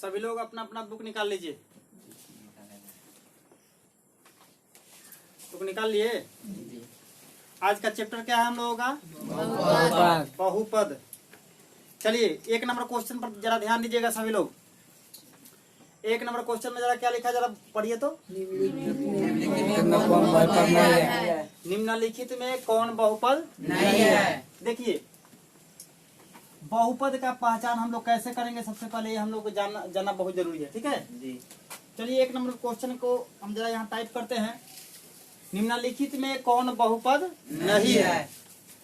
सभी लोग अपना अपना बुक निकाल लीजिए। बुक निकाल लिए। आज का चैप्टर क्या है हम लोगों का? बहुपद। चलिए 1 नंबर क्वेश्चन पर जरा ध्यान दीजिएगा सभी लोग। 1 नंबर क्वेश्चन में जरा क्या लिखा है जरा पढ़िए तो। निम्नलिखित में कौन बहुपद नहीं है? देखिए बहुपद का पहचान हम लोग कैसे करेंगे, सबसे पहले हम लोग को जानना बहुत जरूरी है। ठीक है जी। चलिए 1 नंबर क्वेश्चन को हम जरा यहाँ टाइप करते हैं। निम्नलिखित में कौन बहुपद नहीं है?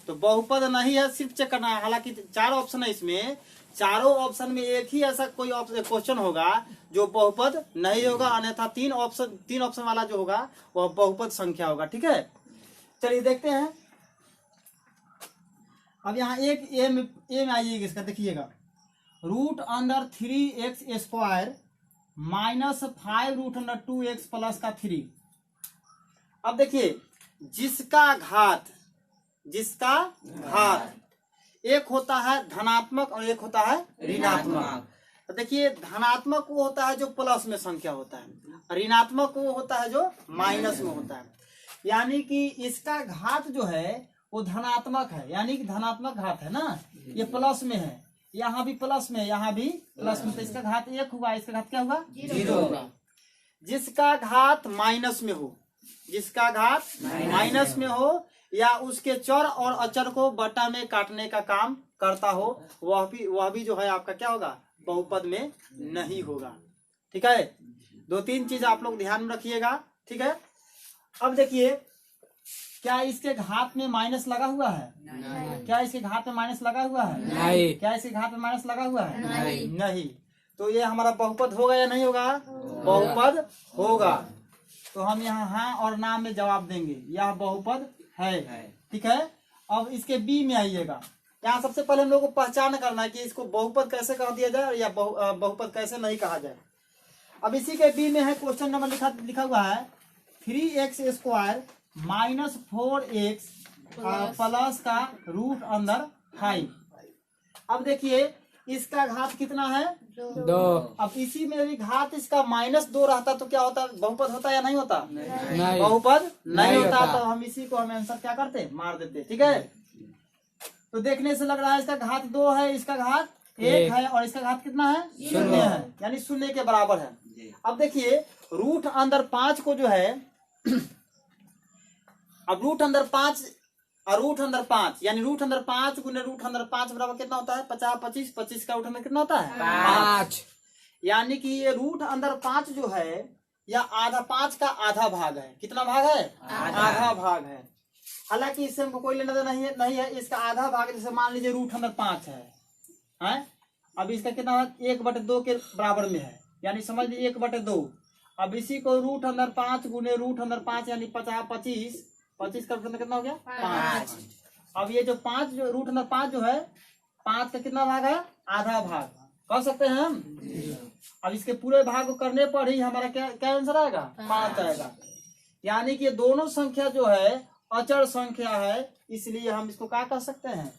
तो बहुपद नहीं है सिर्फ चेक करना है। हालांकि 4 ऑप्शन है इसमें, चारों ऑप्शन में एक ही ऐसा कोई क्वेश्चन होगा जो बहुपद नहीं होगा, अन्यथा 3 ऑप्शन वाला जो होगा वह बहुपद संख्या होगा। ठीक है चलिए देखते हैं। अब यहाँ एक ए में आइएगा, इसका देखिएगा। Root under 3x² minus 5 root under 2x plus का 3। अब देखिए जिसका घात एक होता है धनात्मक और एक होता है ऋणात्मक। तो देखिए धनात्मक वो होता है जो प्लस में संख्या होता है, ऋणात्मक वो होता है जो माइनस में होता है। यानी कि इसका घात जो है वो धनात्मक है, यानी कि धनात्मक घात है ना, ये प्लस में है, यहाँ भी प्लस में, यहाँ भी प्लस में, तो इसका घात 1 हुआ, इसका घात क्या हुआ? 0 होगा। जिसका घात माइनस में हो, जिसका घात माइनस में हो या उसके चर और अचर को बटा में काटने का काम करता हो, वह भी जो है आपका क्या होगा? बहुपद में नहीं होगा। ठीक है 2-3 चीज आप लोग ध्यान में रखिएगा। ठीक है अब देखिए क्या इसके घात में माइनस लगा हुआ है? नहीं। क्या इसके घात में माइनस लगा हुआ है? नहीं। क्या इसके घात में माइनस लगा हुआ है? नहीं। तो ये हमारा बहुपद होगा या नहीं होगा? बहुपद होगा। तो हम यहाँ हाँ और ना में जवाब देंगे, यह बहुपद है। ठीक है अब इसके बी में आइएगा। यहाँ सबसे पहले हम लोग को पहचान करना है कि इसको बहुपद कैसे कह दिया जाए या बहुपद कैसे नहीं कहा जाए। अब इसी के बी में है क्वेश्चन नंबर लिखा हुआ है 3x² माइनस 4x प्लस का रूट अंडर 5। अब देखिए इसका घात कितना है? 2। अब इसी में भी घात इसका -2 रहता तो क्या होता? बहुपद होता या नहीं होता? नहीं। बहुपद नहीं होता। तो हम इसी को हम आंसर क्या करते? मार देते। ठीक है तो देखने से लग रहा है इसका घात 2 है, इसका घात 1 है और इसका घात कितना है? 0 है, यानी 0 के बराबर है। अब देखिए रूट अंडर 5 को जो है अब रूट अंडर 5 और रूट अंडर 5 यानी रूट अंडर 5 गुने रूट अंडर 5 बराबर कितना होता है? 50 25 का रूट अंडर कितना होता है? 5। यानी कि ये रूट अंडर 5 जो है या आधा 5 का आधा भाग है। कितना भाग है? आधा भाग है। हालांकि इससे हमको कोई लेना देना नहीं है। इसका आधा भाग जैसे मान लीजिए रूट अंडर 5 है अब इसका कितना 1/2 के बराबर में है, यानी समझ लीजिए 1/2। अब इसी को रूट अंडर 5 गुने रूट अंडर 5 यानी 50 25 का रूट अंडर कितना हो गया? 5। अब ये जो 5 जो रूट अंडर 5 जो है 5 का कितना भाग है? आधा भाग कर सकते हैं हम। अब इसके पूरे भाग को करने पर ही हमारा क्या आंसर आएगा? 5 आएगा। यानी कि दोनों संख्या जो है अचर संख्या है, इसलिए हम इसको क्या कह सकते हैं?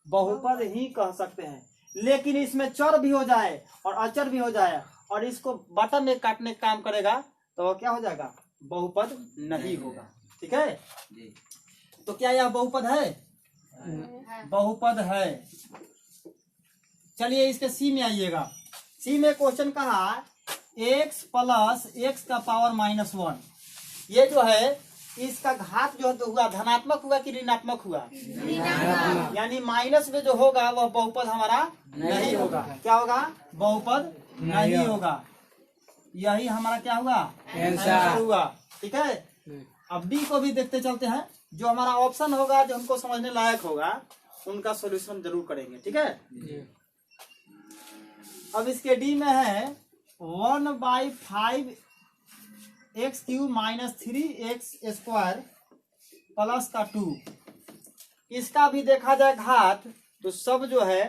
बहुपद ही कह सकते हैं। लेकिन इसमें चर भी हो जाए और अचर भी हो जाए और इसको बटा में काटने का काम करेगा तो क्या हो जाएगा? बहुपद नहीं होगा। ठीक है तो क्या यह बहुपद है? बहुपद है। चलिए इसके सी में आइएगा। सी में क्वेश्चन कहा x प्लस x का पावर -1। ये जो है इसका घात जो हुआ धनात्मक हुआ कि ऋणात्मक हुआ? यानी माइनस में जो होगा वह बहुपद हमारा नहीं होगा। क्या होगा? बहुपद नहीं होगा। यही हमारा क्या हुआ? आंसर हुआ। ठीक है अब डी को भी देखते चलते हैं। जो हमारा ऑप्शन होगा जो हमको समझने लायक होगा उनका सॉल्यूशन जरूर करेंगे। ठीक है अब इसके डी में है 1/5 x³ माइनस 3x² प्लस का 2। इसका भी देखा जाए घात तो सब जो है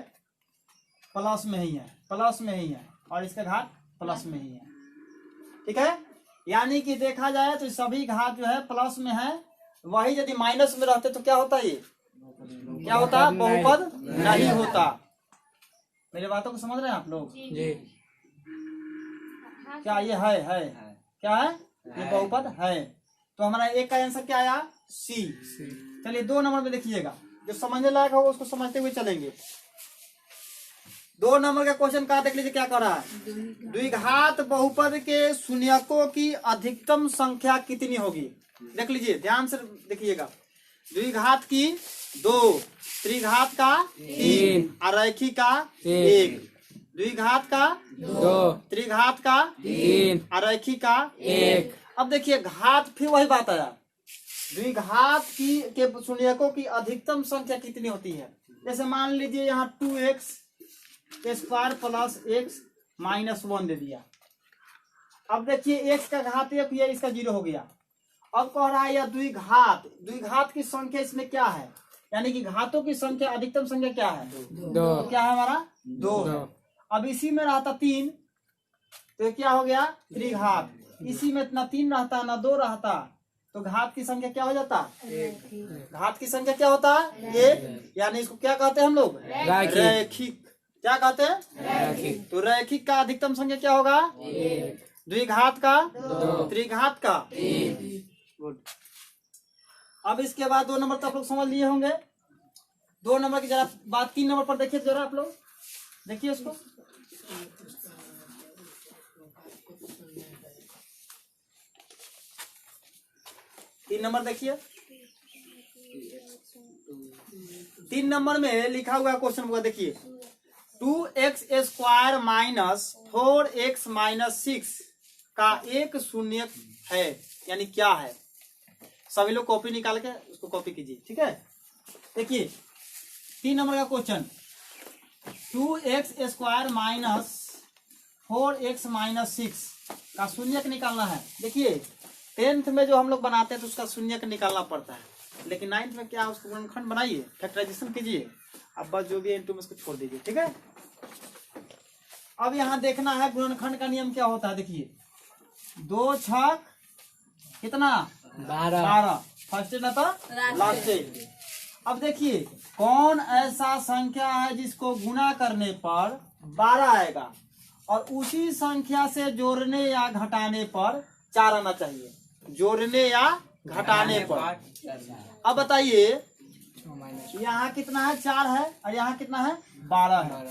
प्लस में ही है और इसका घात प्लस में ही है। ठीक है यानी कि देखा जाए तो सभी घात जो है प्लस में है, वही यदि माइनस में रहते तो क्या होता? ये क्या होता? बहुपद नहीं होता। मेरे बातों को समझ रहे हैं आप लोग? जी। क्या ये है क्या है ये बहुपद है। तो हमारा एक का आंसर क्या आया सी। चलिए 2 नंबर में देखिएगा, जो समझने लायक होगा उसको समझते हुए चलेंगे। 2 नंबर का क्वेश्चन का देख लीजिए क्या कर रहा है। द्विघात बहुपद के शून्यकों की अधिकतम संख्या कितनी होगी। देख लीजिए ध्यान से देखिएगा। द्विघात की 2, त्रिघात का 3, अरैखिक का 1, द्विघात का 2, त्रिघात का 3, अरैखिक का 1। अब देखिए घात, फिर वही बात आया, द्विघात की के शून्यकों की अधिकतम संख्या कितनी होती है। जैसे मान लीजिए यहाँ 2x square plus x minus 1 दे दिया। अब देखिए x का घात 1 हुआ, इसका 0 हो गया। अब कह रहा है यह द्विघात की संख्या इसमें क्या है, यानी कि घातों की संख्या अधिकतम संख्या क्या है 2। तो क्या है हमारा 2 है। अब इसी में रहता 3 तो क्या हो गया त्रिघात। इसी में ना 3 रहता ना 2 रहता तो घात की संख्या क्या हो जाता, घात की संख्या क्या होता है 1, यानी इसको क्या कहते हैं हम लोग रैखिक। क्या कहते हैं तो रैखिक का अधिकतम संख्या क्या होगा 1, द्विघात का 2, त्रिघात का 3। गुड। अब इसके बाद 2 नंबर तक आप लोग समझ लिए होंगे। 2 नंबर की जरा बात 3 नंबर पर देखिए, जरा आप लोग देखिए उसको। तीन नंबर देखिए। 3 नंबर में लिखा हुआ क्वेश्चन हुआ देखिए 2x square minus 4x minus 6 का एक शून्य है, यानी क्या है। सभी लोग कॉपी निकाल के उसको कॉपी कीजिए, ठीक है। देखिए 3 नंबर का question 2x square minus 4x minus 6 का शून्यक निकालना है। देखिए 10th में जो हम लोग बनाते हैं तो उसका शून्यक निकालना पड़ता है, लेकिन 9th में क्या उसको गुणनखंड बनाइए, फैक्टराइजेशन कीजिए। अब बस जो भी इनटू में उसको छोड़ दीजिए, ठीक है। अब यहाँ देखना है गुणनखंड का नियम क्या होता है। देखिए 2 छक कितना 12, फर्स्ट ना तो लास्ट। अब देखिए कौन ऐसा संख्या है जिसको गुना करने पर 12 आएगा और उसी संख्या से जोड़ने या घटाने पर 4 आना चाहिए, जोड़ने या घटाने पर। अब बताइए यहाँ कितना है 4 है और यहाँ कितना है 12 है,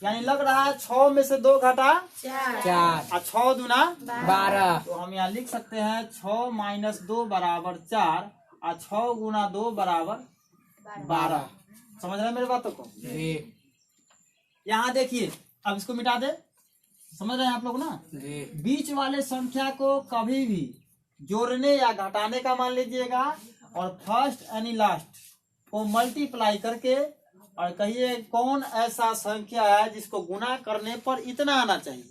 यानी लग रहा है 6 में से 2 घटा 4 और 6 दूना 12। तो हम यहाँ लिख सकते हैं 6 माइनस 2 बराबर 4 और 6 गुना 2 बराबर 12। समझ रहे हैं मेरे बातों को। यहाँ देखिए अब इसको मिटा दे, समझ रहे हैं आप लोग ना। बीच वाले संख्या को कभी भी जोड़ने या घटाने का मान लीजिएगा और फर्स्ट यानी लास्ट को मल्टीप्लाई करके और कहिए कौन ऐसा संख्या है जिसको गुना करने पर इतना आना चाहिए,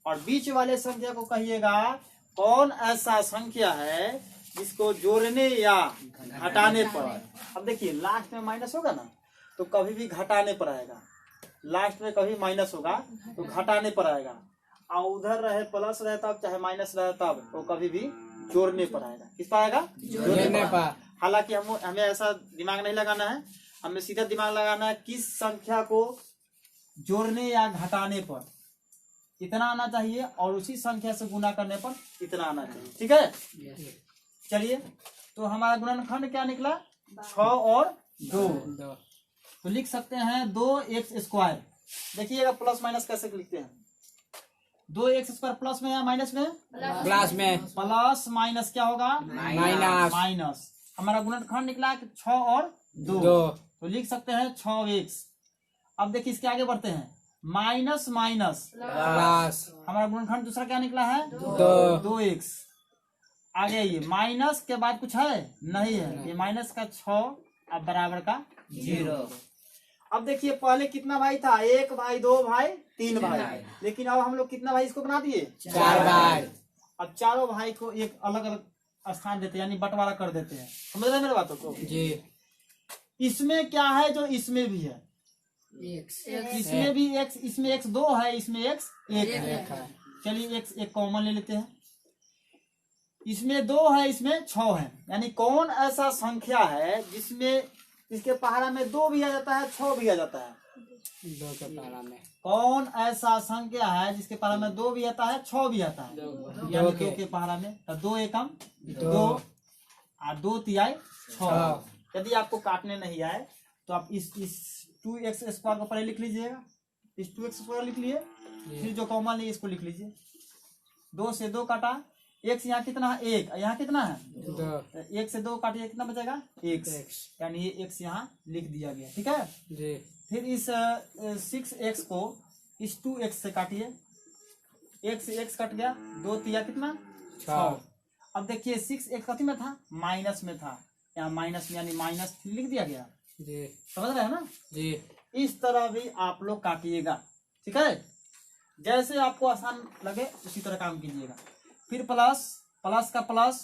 और बीच वाले संख्या को कहिएगा कौन ऐसा संख्या है जिसको जोड़ने या घटाने पर। अब देखिए लास्ट में माइनस होगा ना तो कभी भी घटाने पर आएगा, लास्ट में कभी माइनस होगा तो घटाने पर आएगा, और उधर रहे प्लस रहे तब चाहे माइनस रहे तब तो कभी भी जोड़ने पर आएगा। किस पर आएगा जोड़ने पर। हालांकि हमें ऐसा दिमाग नहीं लगाना है, हमें सीधा दिमाग लगाना है किस संख्या को जोड़ने या घटाने पर इतना आना चाहिए और उसी संख्या से गुना करने पर इतना आना चाहिए, ठीक है। चलिए तो हमारा गुणनखंड क्या निकला 6 और 2, तो लिख सकते हैं 2x स्क्वायर। देखिएगा प्लस माइनस कैसे लिखते हैं, 2x स्क्वायर प्लस में या माइनस में, प्लस में, प्लस माइनस क्या होगा माइनस। माइनस। हमारा गुणनखंड निकला 6 और 2 तो लिख सकते हैं 6x। अब देखिए इसके आगे बढ़ते हैं माइनस माइनस प्लस, हमारा गुणनखंड दूसरा क्या निकला है 2x। आगे ये माइनस के बाद कुछ है नहीं है, ये माइनस का 6 अब बराबर का 0। अब देखिए पहले कितना भाई था 1 भाई 2 भाई 3 भाई, लेकिन अब हम लोग कितना भाई इसको बना दिए 4 भाई। अब चारों भाई को एक अलग अलग स्थान देते हैं, यानी बंटवारा कर देते हैं। समझ रहे हैं मेरे बातों को जी। इसमें क्या है जो इसमें भी है, इसमें भी x, इसमें x 2 है, इसमें x 1 है। चलिए x एक कॉमन ले लेते हैं, इसमें 2 है इसमें 6 है, यानी कौन ऐसा संख्या है जिसमें इसके पहाड़ा में 2 भी आ जाता है 6 भी आ जाता है। दो के पहला में कौन ऐसा संख्या है जिसके पहला में 2 भी आता है 6 भी आता है? यानी 2 के पहला में तो 2 एकम 2 और 2 तिहाई 6। यदि आपको काटने नहीं आए तो आप इस 2x स्क्वायर को पहले लिख लीजिएगा, इस 2x स्क्वायर लिख लिए, फिर जो कॉमन है इसको लिख लीजिए। 2 से 2 काटा, x यहाँ कितना है 1, यहाँ कितना है 2 1 से 2 काटिए कितना बचेगा x, यानी ये x यहाँ लिख दिया गया। ठीक है, जी। फिर इस 6x को इस 2x से काटिए, x से x कट गया, 2 तिया कितना 6। अब देखिए 6x कथी में था, माइनस में था, यहाँ माइनस में यानी -3 लिख दिया गया। जी समझ रहे हैं ना जी। इस तरह भी आप लोग काटिएगा। ठीक है, जैसे आपको आसान लगे उसी तरह काम कीजिएगा। फिर प्लस का प्लस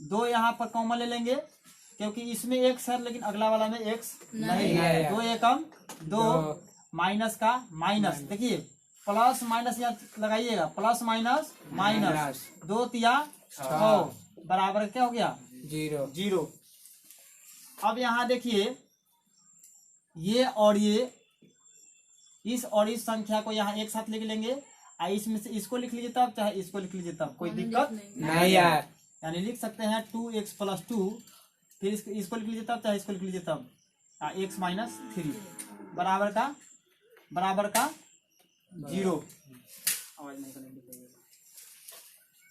2 यहाँ पर कॉमन ले लेंगे क्योंकि इसमें x है लेकिन अगला वाला में x नहीं है। 2 एकम 2 माइनस का माइनस, देखिए प्लस माइनस यहाँ लगाइएगा, प्लस माइनस माइनस 2 तिया 6 बराबर क्या हो गया 0। अब यहाँ देखिए ये और ये इस और इस संख्या को यहाँ एक साथ लिख लेंगे और इसमें से इसको लिख लीजिए तब, चाहे इसको लिख लीजिए तब, कोई दिक्कत नहीं है। यानी लिख सकते हैं 2x + 2, फिर इसको लिख लीजिए तब, चाहे इसको लिख लीजिए तब, x - 3 बराबर का 0। आवाज नहीं करनी चाहिए।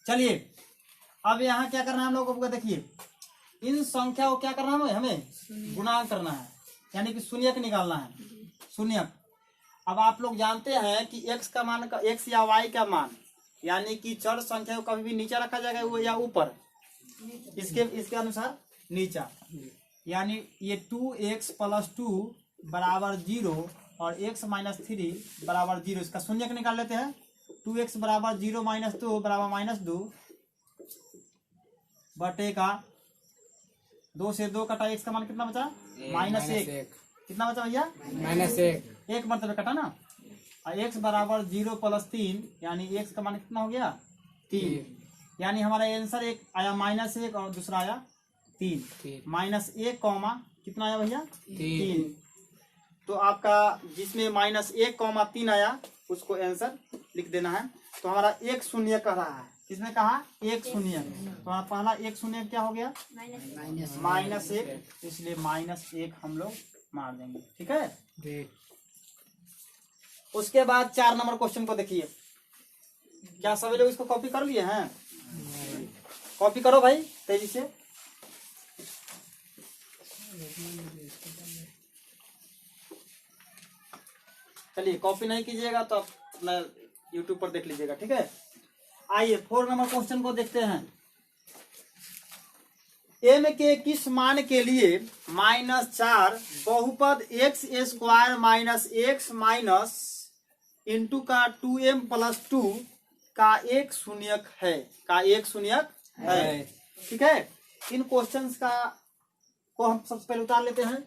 चलिए अब यहाँ क्या करना है हम लोगों को, देखिए इन संख्या को क्या करना है, हमें गुणा करना है, यानी कि शून्यक निकालना है, शून्यक। अब आप लोग जानते हैं कि x का मान का x या y का मान, यानी कि चर संख्या को कभी भी नीचे रखा जाएगा वो या ऊपर, इसके अनुसार नीचा, यानी ये 2x + 2 बराबर 0 और x - 3 बराबर 0, इसका शून्यक निकाल लेते हैं। 2x बराबर 0 - 2 बराबर -2 बटे का 2 से 2 कटा, x का मान कितना बचा -1, कितना बचा भैया -1, एक मरतबे कटा ना। और x बराबर 0 + 3 यानी x का मान कितना हो गया 3, यानी हमारा आंसर एक आया -1 और दूसरा आया 3। -1 कॉमा कितना आया भैया 3। तो आपका जिसमें -1, 3 आया उसको आंसर लिख देना है। तो हमारा एक शून्य कह रहा है, किसने कहा एक शून्य, तो हमारा पहला एक शून्य क्या हो गया -1, इसलिए -1 हम लोग मार देंगे। ठीक है जी। उसके बाद 4 नंबर क्वेश्चन को देखिए। क्या सभी लोग इसको कॉपी कर लिए हैं? कॉपी करो भाई तेजी से। चलिए कॉपी नहीं कीजिएगा तो अपना यूट्यूब पर देख लीजिएगा। ठीक है, आइए 4 नंबर क्वेश्चन को देखते हैं। m के किस मान के लिए -4 बहुपद x² - x माइनस इंटू का 2m + 2 का एक शून्यक है, ठीक है। इन क्वेश्चंस को हम सबसे पहले उतार लेते हैं।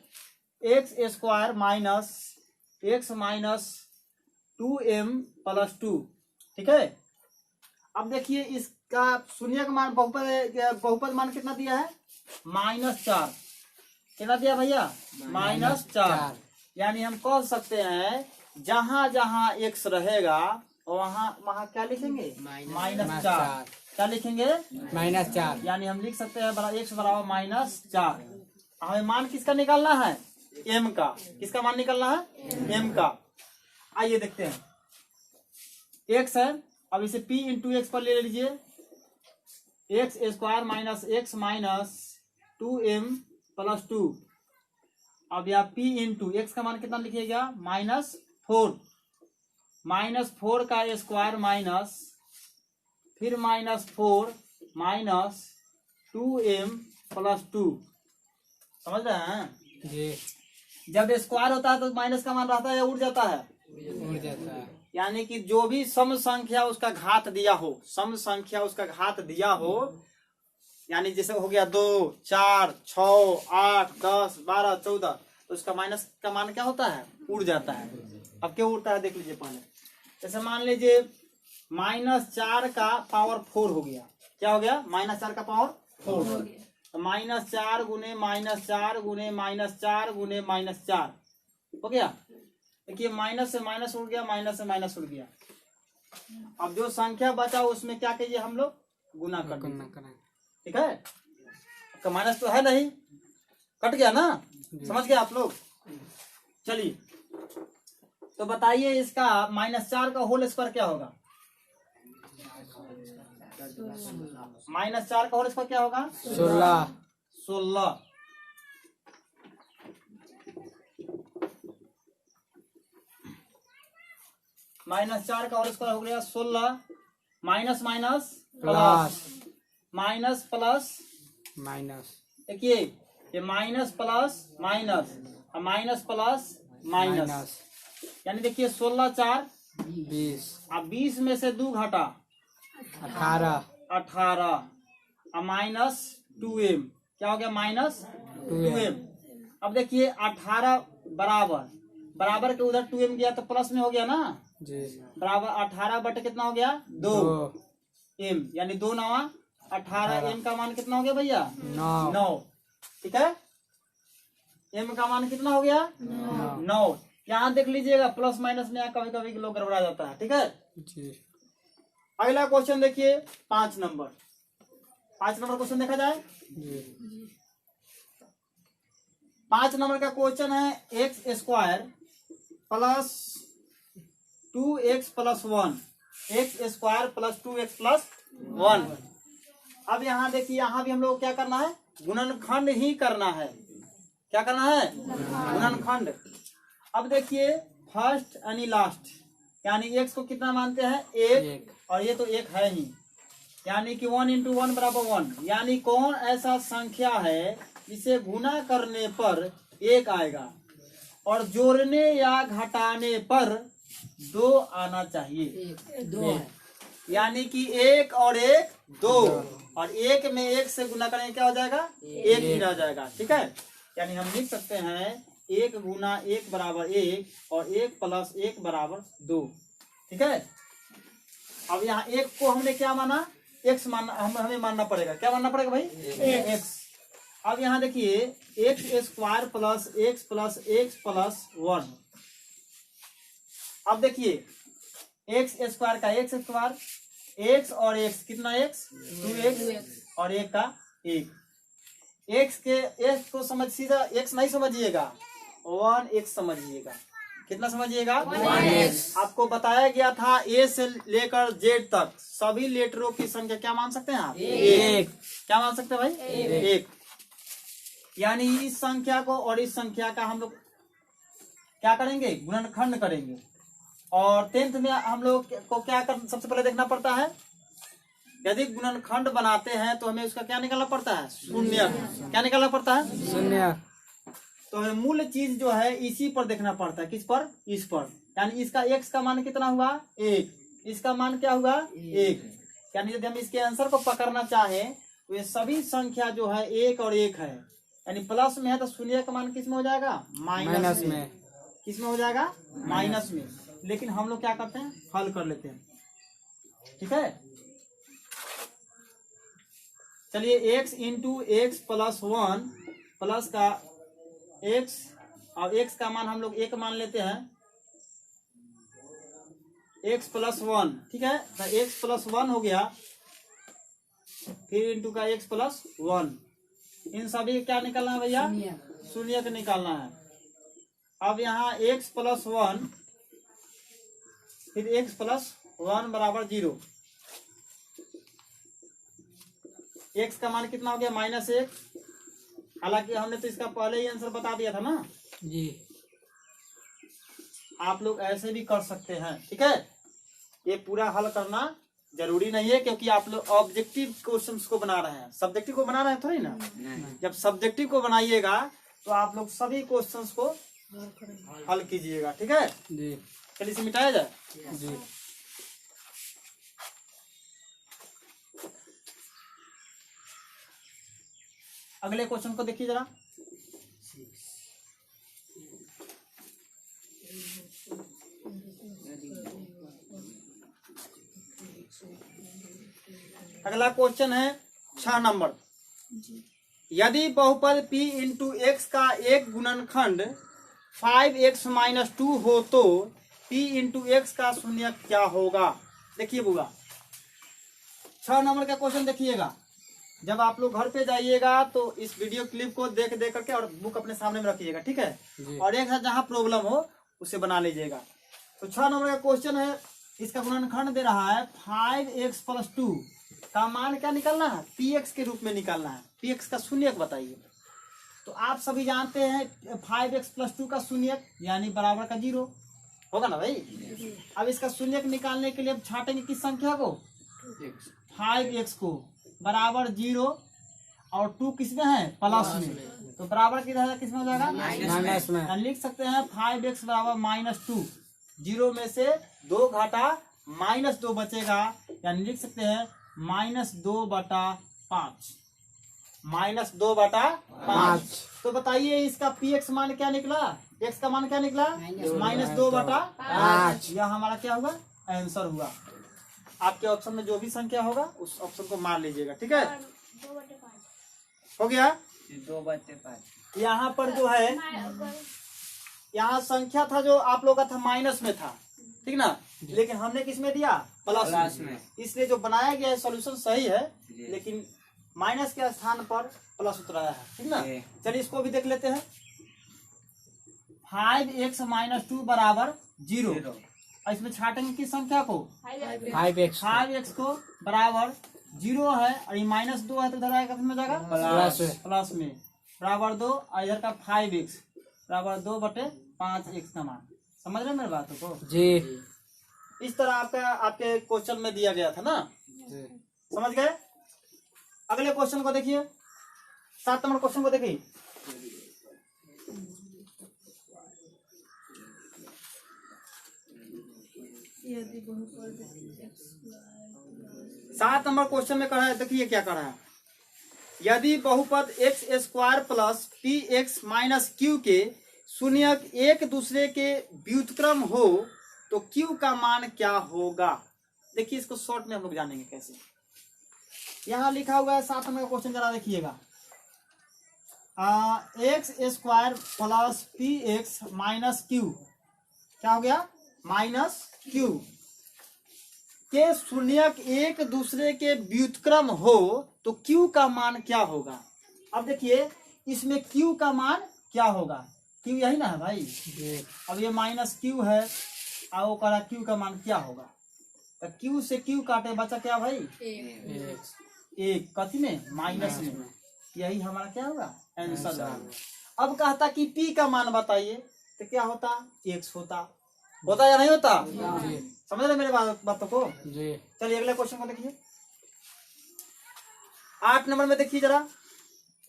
x² - x माइनस 2m + 2, ठीक है। अब देखिए इसका शून्यक मान बहुपद मान कितना दिया है -4, कितना दिया भैया -4, यानी हम कह सकते हैं जहां जहां x रहेगा वहां क्या लिखेंगे -4, क्या लिखेंगे -4, यानी हम लिख सकते हैं x बराबर -4। हमें मान किसका निकालना है m का, किसका मान निकालना है m का। आइए देखते हैं x है, अब इसे p × x पर ले लीजिए, x² - x माइनस 2m + 2। अब यह p × x का मान कितना लिखिएगा -4, -4 का स्क्वायर माइनस फिर -4 माइनस 2m + 2। समझ रहे हैं जी। जब स्क्वायर होता है तो माइनस का मान रहता है या उड़ जाता है, उड़ जाता है। यानी कि जो भी सम संख्या उसका घात दिया हो, यानी जैसे हो गया 2, 4, 6, 8, 10, 12, 14, तो उसका माइनस का मान क्या होता है उड़ जाता है। अब क्यों उड़ता है देख लीजिए पहले। जैसे मान लीजिए -4 का पावर 4 हो गया, क्या हो गया -4 का पावर 4, तो -4 गुने -4 गुने -4 गुने -4 हो गया। देखिए माइनस से माइनस उड़ गया, माइनस से माइनस उड़ गया। अब जो संख्या बचा उसमें क्या कीजिए हम लोग गुना कर गुना दीजिए, करें। ठीक है। तो माइनस तो है नहीं, कट गया ना, समझ गए आप लोग। चलिए तो बताइए इसका -4 का होल स्क्वायर क्या होगा? -4 का होल स्क्वायर क्या होगा? 16। 16। -4 का होल स्क्वायर हो गया 16, minus minus plus, minus plus minus. देखिए ये minus plus minus, minus plus minus, minus यानी देखिए 16 4, 20। अब 20 में से 2 घटा 18। 18, अब माइनस 2m, क्या हो गया? Minus 2m। अब देखिए 18 बराबर, बराबर के उधर 2m गया तो प्लस में हो गया ना, जी। बराबर 18 बटे कितना हो गया? 2m, यानी 2 9 18, m का मान कितना हो गया भैया? 9। ठीक है, m का मान कितना हो गया? 9। यहाँ देख लीजिएगा प्लस माइनस में कभी कभी लोग गड़बड़ा जाता है, ठीक है जी। अगला क्वेश्चन देखिए 5 नंबर। 5 नंबर क्वेश्चन देखा जाए। जी। 5 नंबर का क्वेश्चन है x² plus 2x plus 1, x² plus 2x plus 1। अब यहाँ देखिए, यहाँ भी हम लोग क्या करना है? गुणनखंड ही करना है। क्या करना है? गुणनखंड। अब देखिए फर्स्ट यानी लास्ट, यानी x को कितना मानते हैं? 1, और ये तो 1 है ही, यानी कि 1 × 1 बराबर 1। यानी कौन ऐसा संख्या है जिसे गुना करने पर 1 आएगा और जोड़ने या घटाने पर 2 आना चाहिए? 2। यानी कि 1 और 1 2, और 1 में 1 से गुना करेंगे क्या हो जाएगा? 1 ही रह जाएगा, ठीक है। यानी हम लिख सकते हैं 1 × 1 बराबर 1 और 1 प्लस 1 बराबर 2, ठीक है। अब यहाँ 1 को हमने क्या माना? x मानना, हमें मानना पड़ेगा। क्या मानना पड़ेगा भाई? x। अब यहाँ देखिए x² plus x plus x plus 1। अब देखिए x² का x², x और x कितना? x 2x और 1 का 1। x के x को समझ, सीधा x नहीं समझिएगा, 1x समझिएगा। कितना समझिएगा? 1x। आपको बताया गया था a से लेकर z तक सभी लेटरों की संख्या क्या मान सकते हैं आप? 1। क्या मान सकते हैं भाई? 1। यानी इस संख्या को और इस संख्या का हम लोग क्या करेंगे? गुणनखंड करेंगे। और 10th में हम लोग को क्या सबसे पहले देखना पड़ता है? यदि गुणनखंड बनाते हैं तो हमें उसका क्या निकालना पड़ता है? शून्य। क्या निकालना पड़ता है? शून्य। तो हमें मूल चीज जो है इसी पर देखना पड़ता है। किस पर? इस पर। यानी इसका x का मान कितना हुआ? 1। इसका मान क्या हुआ? 1। यानी यदि हम इसके आंसर को पकड़ना चाहें तो ये सभी संख्या जो है 1 और 1 है, यानी प्लस में है तो शून्य का मान किस में हो जाएगा? माइनस में। किस में हो जाएगा? माइनस में। लेकिन हम लोग क्या करते हैं? हल कर लेते हैं, ठीक है। चलिए x × x प्लस 1 प्लस का x, और x का मान हम लोग 1 मान लेते हैं, x प्लस 1, ठीक है। तो x प्लस 1 हो गया, फिर इंटू का x प्लस 1। इन सभी क्या निकालना है भैया? शून्य का निकालना है। अब यहाँ x प्लस 1 फिर x प्लस 1 बराबर 0। x का मान कितना हो गया? -1। हालांकि हमने तो इसका पहले ही आंसर बता दिया था ना जी। आप लोग ऐसे भी कर सकते हैं, ठीक है। ये पूरा हल करना जरूरी नहीं है, क्योंकि आप लोग ऑब्जेक्टिव क्वेश्चंस को बना रहे हैं, सब्जेक्टिव को बना रहे हैं थोड़ी ना। जब सब्जेक्टिव को बनाइएगा तो आप लोग सभी क्वेश्चंस को हल कीजिएगा, ठीक है जी। चलिए इसे मिटाया जाए। जी। अगले क्वेश्चन को देखिए जरा। अगला क्वेश्चन है 6 नंबर। यदि बहुपद p × x का एक गुणनखंड 5x-2 हो तो p इंटू एक्स का शून्य क्या होगा। देखिए बुआ 6 नंबर का क्वेश्चन देखिएगा। जब आप लोग घर पे जाइएगा तो इस वीडियो क्लिप को देख देख करके और बुक अपने सामने में रखिएगा, ठीक है। जी। और एक साथ जहाँ प्रॉब्लम हो उसे बना लीजिएगा। तो 6 नंबर का क्वेश्चन है, इसका गुणनखंड दे रहा है 5x+2 का मान क्या निकालना है, px के रूप में निकालना है। px का शून्यक बताइए। तो आप सभी जानते हैं 5x+2 का शून्यक यानी बराबर का 0 होगा ना भाई। अब इसका शून्यक निकालने के लिए अब छाटेंगे किस संख्या को, 5x को बराबर 0 और 2 किसमें है, प्लस में। तो बराबर किधर किसमें हो जाएगा, माइनस में। यानी लिख सकते हैं 5x बराबर -2। 0 में से 2 घाटा -2 बचेगा, यानी लिख सकते हैं -2/5। -2/5। तो बताइए इसका px मान क्या निकला, x का मान क्या निकला, -2/5। यह हमारा क्या हुआ, आंसर हुआ। आपके ऑप्शन में जो भी संख्या होगा उस ऑप्शन को मार लीजिएगा, ठीक है। 2/5 हो गया। 2/5। यहाँ पर जो है, यहाँ संख्या था जो आप लोग का था माइनस में था, ठीक ना, लेकिन हमने किस में दिया, प्लस में। इसलिए जो बनाया गया है सॉल्यूशन सही है, लेकिन माइनस के स्थान पर प्लस उतराया है, ठीक ना। चलिए इसको भी देख लेते हैं। 5x-2 बराबर 0। और इसमें छाटेंगे किस संख्या को, 5x को बराबर 0 है और ये -2 है तो इधर आएगा किसमें जाएगा, प्लस में बराबर 2 और इधर का 5x बराबर 2/5x का मान। समझ रहे हैं मेरे बातों को जी। इस तरह आपके क्वेश्चन में दिया गया था ना, समझ गए। अगले क्वेश्चन को देखिए, 7 नंबर क्वेश्चन को देखिए। यदि बहुपद सात नंबर क्वेश्चन में कहा है, देखिए क्या कहा है। यदि बहुपद x² plus px minus q के शून्यक एक दूसरे के व्युत्क्रम हो तो q का मान क्या होगा। देखिए इसको शॉर्ट में हम लोग जानेंगे कैसे। यहाँ लिखा हुआ है 7 नंबर का क्वेश्चन, जरा देखिएगा। x² plus px minus q क्या हो गया, -q के शून्यक एक दूसरे के व्युत्क्रम हो तो q का मान क्या होगा। अब देखिए इसमें q का मान क्या होगा, q यही ना है भाई। अब ये -q है और वो कह रहा q का मान क्या होगा। तो q से q काटे बचा क्या भाई, एक कथी में, माइनस में। यही हमारा क्या होगा, आंसर होगा। अब कहता कि p का मान बताइए, तो क्या होता, x होता या नहीं होता। समझ रहे मेरे बातों को जी। चलिए अगले क्वेश्चन को देखिए। 8 नंबर में देखिए जरा।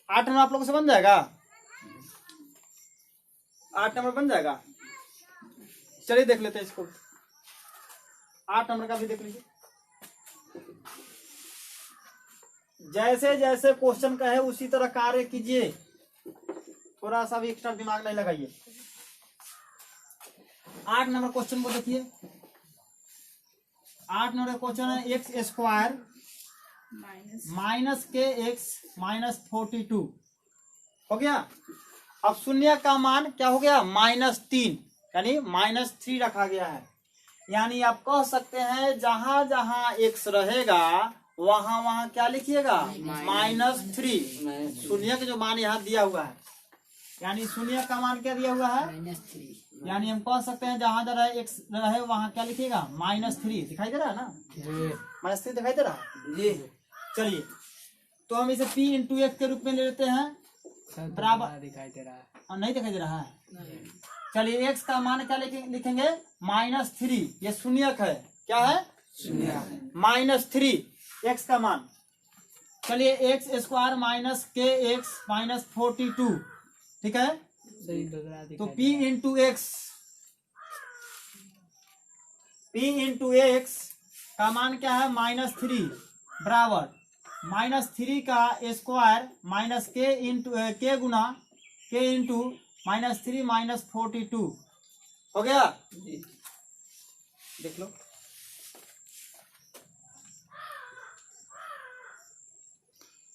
8 नंबर आप लोगों से बन जाएगा, 8 नंबर बन जाएगा। चलिए देख लेते हैं इसको, 8 नंबर का भी देख लीजिए। जैसे जैसे क्वेश्चन का है उसी तरह कार्य कीजिए, थोड़ा सा भी एक्स्ट्रा दिमाग नहीं लगाइए। 8 नंबर क्वेश्चन को देखिए। 8 नंबर क्वेश्चन है x² माइनस kx माइनस 42 हो गया। अब शून्य का मान क्या हो गया, -3 यानी -3 रखा गया है। यानी आप कह सकते हैं जहां जहां x रहेगा वहां वहां क्या लिखिएगा, -3। शून्य का जो मान यहाँ दिया हुआ है, यानी शून्य का मान क्या दिया हुआ है, यानी हम कह सकते हैं जहां जरा x रहे वहां क्या लिखिएगा, -3 दिखाई दे रहा है ना, -3 दिखाई दे रहा है जी। चलिए तो हम इसे p इंटू x के रूप में ले लेते हैं, बराबर दिखाई दे रहा है, और नहीं दिखाई दे रहा है। चलिए x का मान क्या लिखेंगे, -3। ये शून्यक है, क्या है, -3 x का मान। चलिए x² माइनस kx माइनस 42, ठीक है। तो p इंटू x का मान क्या है, -3 बराबर -3 का स्क्वायर माइनस k गुना k इंटू -3 माइनस 42 हो गया। देख लो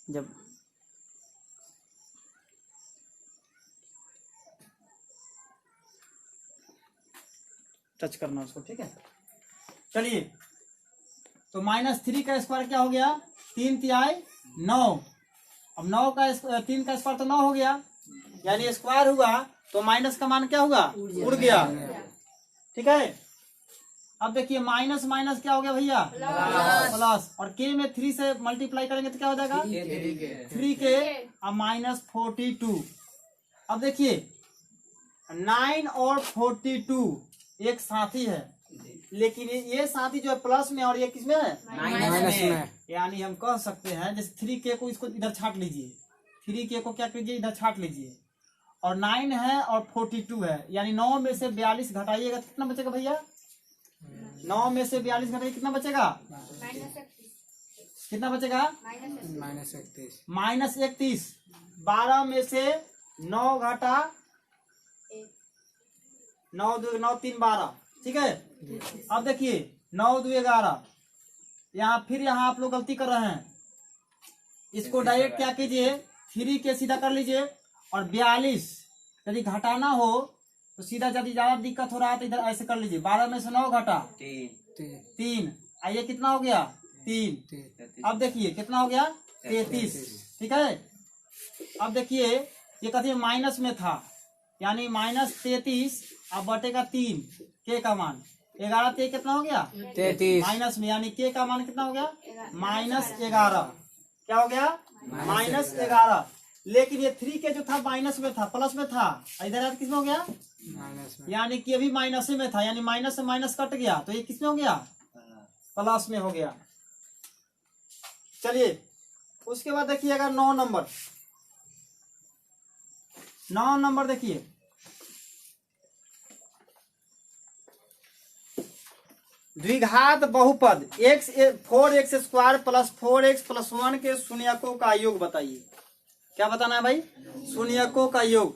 जब टच करना उसको, ठीक है। चलिए, तो -3 का स्क्वायर क्या हो गया? 3 तिहाई 9। अब 9 का 3 का स्क्वायर तो 9 हो गया, यानी स्क्वायर हुआ तो माइनस का मान क्या हुआ? उड़ गया, ठीक है। अब देखिए माइनस माइनस क्या हो गया भैया? प्लस। और के में 3 से मल्टीप्लाई करेंगे तो क्या हो जाएगा? 3k और -42। अब देखिए 9 और 42 एक साथी है, लेकिन ये साथी जो है प्लस में और ये किसमें है? माइनस में। यानी हम कह सकते हैं जैसे 3k को इसको इधर छाट लीजिए, 3k को क्या कीजिए? इधर छाट लीजिए। और 9 है और 42 है, यानी 9 में से 42 घटाइएगा तो कितना बचेगा भैया? 9 में से 42 घटाइए कितना बचेगा? कितना बचेगा? -31। 12 में से 9 घटा 9 2 9 3 12, ठीक है। अब देखिए 9 2 11, यहाँ आप लोग गलती कर रहे हैं। इसको डायरेक्ट क्या कीजिए? 3 के सीधा कर लीजिए, और 42 यदि घटाना हो तो सीधा, यदि ज्यादा दिक्कत हो रहा है तो इधर ऐसे कर लीजिए। 12 में से 9 घटा 3, आइए कितना हो गया? 3। अब देखिए कितना हो गया? 33, ठीक है। अब देखिए ये कहते माइनस में था, यानी -33 अब बटेगा 3 के का मान 11 ते कितना हो गया? 33 माइनस में, यानी के का मान कितना हो गया? -11। क्या हो गया? -11। लेकिन ये 3 के जो था माइनस में था, प्लस में था, इधर किसमें हो गया? माइनस में। यानी कि अभी माइनस में था, यानी माइनस से माइनस कट गया तो ये किसमें हो गया? प्लस में हो गया। चलिए उसके बाद देखिए अगर 9 नंबर देखिए, द्विघात बहुपद 4x square plus 4x plus 1 के शून्यकों का योग बताइए। क्या बताना है भाई? शून्यकों का योग।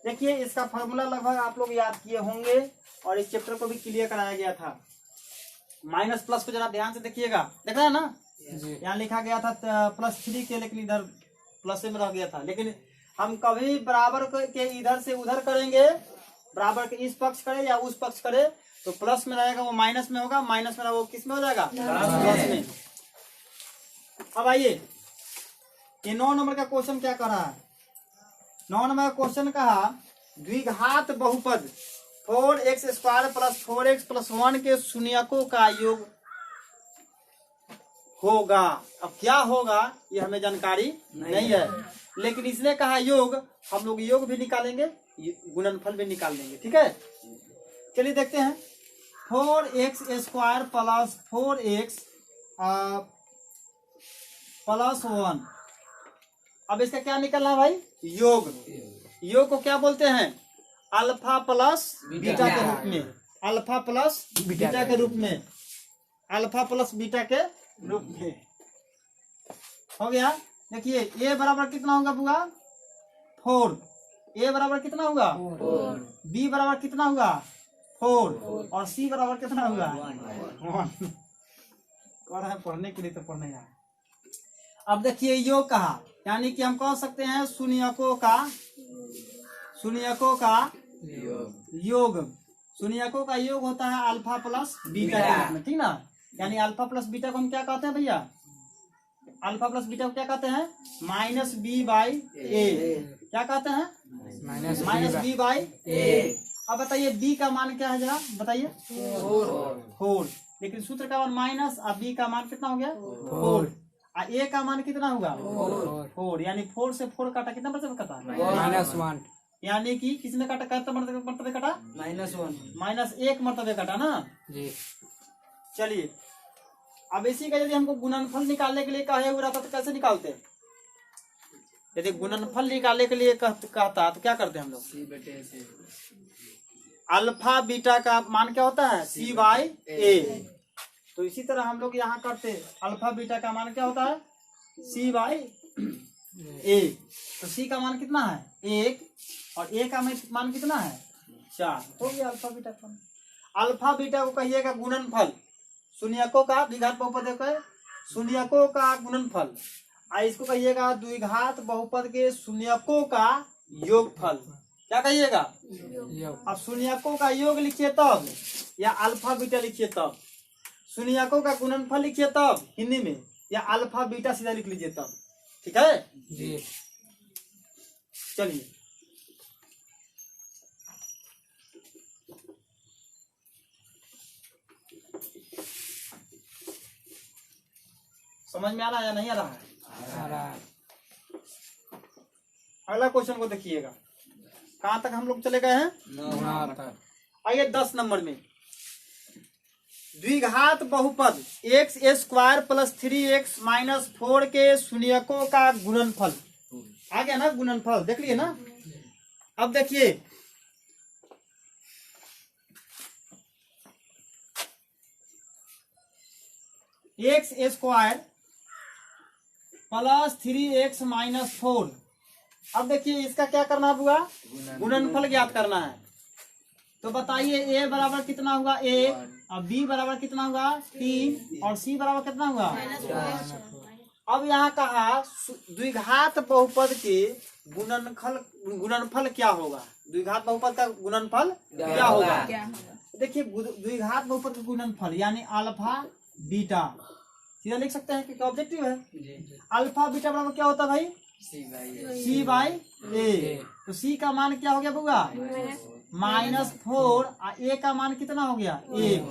देखिए इसका फॉर्मूला लगभग आप लोग याद किए होंगे और इस चैप्टर को भी क्लियर कराया गया था। माइनस प्लस को जरा ध्यान से देखिएगा, देखा है ना? यहाँ लिखा गया था +3 के, लेकिन इधर प्लस में रह गया था। लेकिन हम कभी बराबर के इधर से उधर करेंगे, बराबर के इस पक्ष करे या उस पक्ष करे तो प्लस में रहेगा वो माइनस में होगा, माइनस में वो किस में हो जाएगा? प्लस में। अब आइए ये 9 नंबर का क्वेश्चन क्या कर रहा है? 9 नंबर का क्वेश्चन कहा द्विघात बहुपद 4x square plus 4x plus 1 के शून्यकों का योग होगा। अब क्या होगा ये हमें जानकारी नहीं है, लेकिन इसने कहा योग, हम लोग योग भी निकालेंगे, गुणनफल भी निकाल देंगे, ठीक है। चलिए देखते हैं 4x square plus 4x plus 1। अब इसका क्या निकलना है भाई? योग। योग को क्या बोलते हैं? अल्फा प्लस बीटा के रूप में, अल्फा प्लस बीटा के रूप में, अल्फा प्लस बीटा के रूप में हो गया। देखिए a बराबर कितना होगा बुआ? 4। a बराबर कितना होगा? 4। b बराबर कितना होगा? 4। और c बराबर कितना होगा? 1। कह रहे हैं पढ़ने के लिए तो पढ़ने यहाँ। अब देखिए योग कहा, यानी कि हम कह सकते हैं शून्यकों का योग। शून्यकों का योग होता है अल्फा प्लस बीटा के रूप में, ठीक ना। यानी अल्फा प्लस बीटा को हम क्या कहते हैं भैया? अल्फा प्लस बीटा को क्या कहते हैं? -b/a। क्या कहते हैं? -b/a। अब बताइए b का मान क्या है जरा बताइए? 4। लेकिन सूत्र का मान माइनस, अब b का मान कितना हो गया? 4। a का मान कितना होगा? 4। यानी 4 से 4 काटा, कितना मरतबे कटा? -1। यानी कि किसने काटा? कितना मरतबे कटा? -1। -1 मरतबे कटा ना जी। चलिए अब इसी का यदि हमको गुणनफल निकालने के लिए कहे हुआ रहता तो कैसे निकालते? यदि गुणनफल निकालने के लिए कहता तो क्या करते हम लोग? अल्फा बीटा का मान क्या होता है? c/a। तो इसी तरह हम लोग यहाँ करते, अल्फा बीटा का मान क्या होता है? c/a। तो c का मान कितना है? 1, और a का मान कितना है? 4। हो गया अल्फा बीटा का। अल्फा बीटा को कहिएगा गुणनफल, शून्यकों का द्विघात बहुपद का शून्यकों का गुणनफल। इसको कहिएगा द्विघात बहुपद के शून्यकों का योगफल। क्या कहिएगा? योग। अब शून्यकों का योग लिखिए तब, या अल्फा बीटा लिखिए तब। शून्यकों का गुणनफल लिखिए तब हिंदी में, या अल्फा बीटा सीधा लिख लीजिए तब। ठीक है, जी। चलिए समझ में आ रहा है या नहीं आ रहा है? आ रहा है। अगला क्वेश्चन को देखिएगा, कहाँ तक हम लोग चले गए हैं? 9 तक। आइए 10 नंबर में, द्विघात बहुपद x square plus 3x minus 4 के शून्यकों का गुणनफल। आ गया ना गुणनफल, देख लिए ना। अब देखिए x square plus 3x minus 4। अब देखिए इसका क्या करना हुआ? गुणनफल ज्ञात करना है। तो बताइए a बराबर कितना हुआ? a, और b बराबर कितना हुआ? 3, और c बराबर कितना हुआ? अब यहाँ कहा द्विघात बहुपद के गुणनफल क्या होगा? द्विघात बहुपद का गुणनफल क्या होगा? देखिए द्विघात बहुपद का गुणनफल यानी अल्फा बीटा, सीधा लिख सकते हैं क्योंकि ऑब्जेक्टिव है। अल्फा बीटा बराबर क्या होता है भाई? c बाई ए। तो c का मान क्या हो गया बउआ? -4, और a का मान कितना हो गया? 1।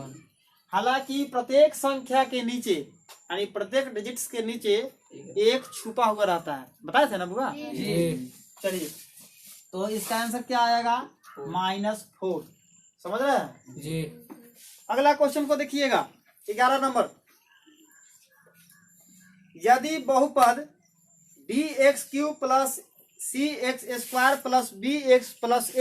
हालांकि प्रत्येक संख्या के नीचे यानी प्रत्येक डिजिट्स के नीचे एक छुपा हुआ रहता है, बताए थे ना बुआ? जी। चलिए तो इसका आंसर क्या आएगा? -4। समझ रहे हैं? जी। अगला क्वेश्चन को देखिएगा, 11 नंबर। यदि बहुपद bx³ plus cx² plus bx plus a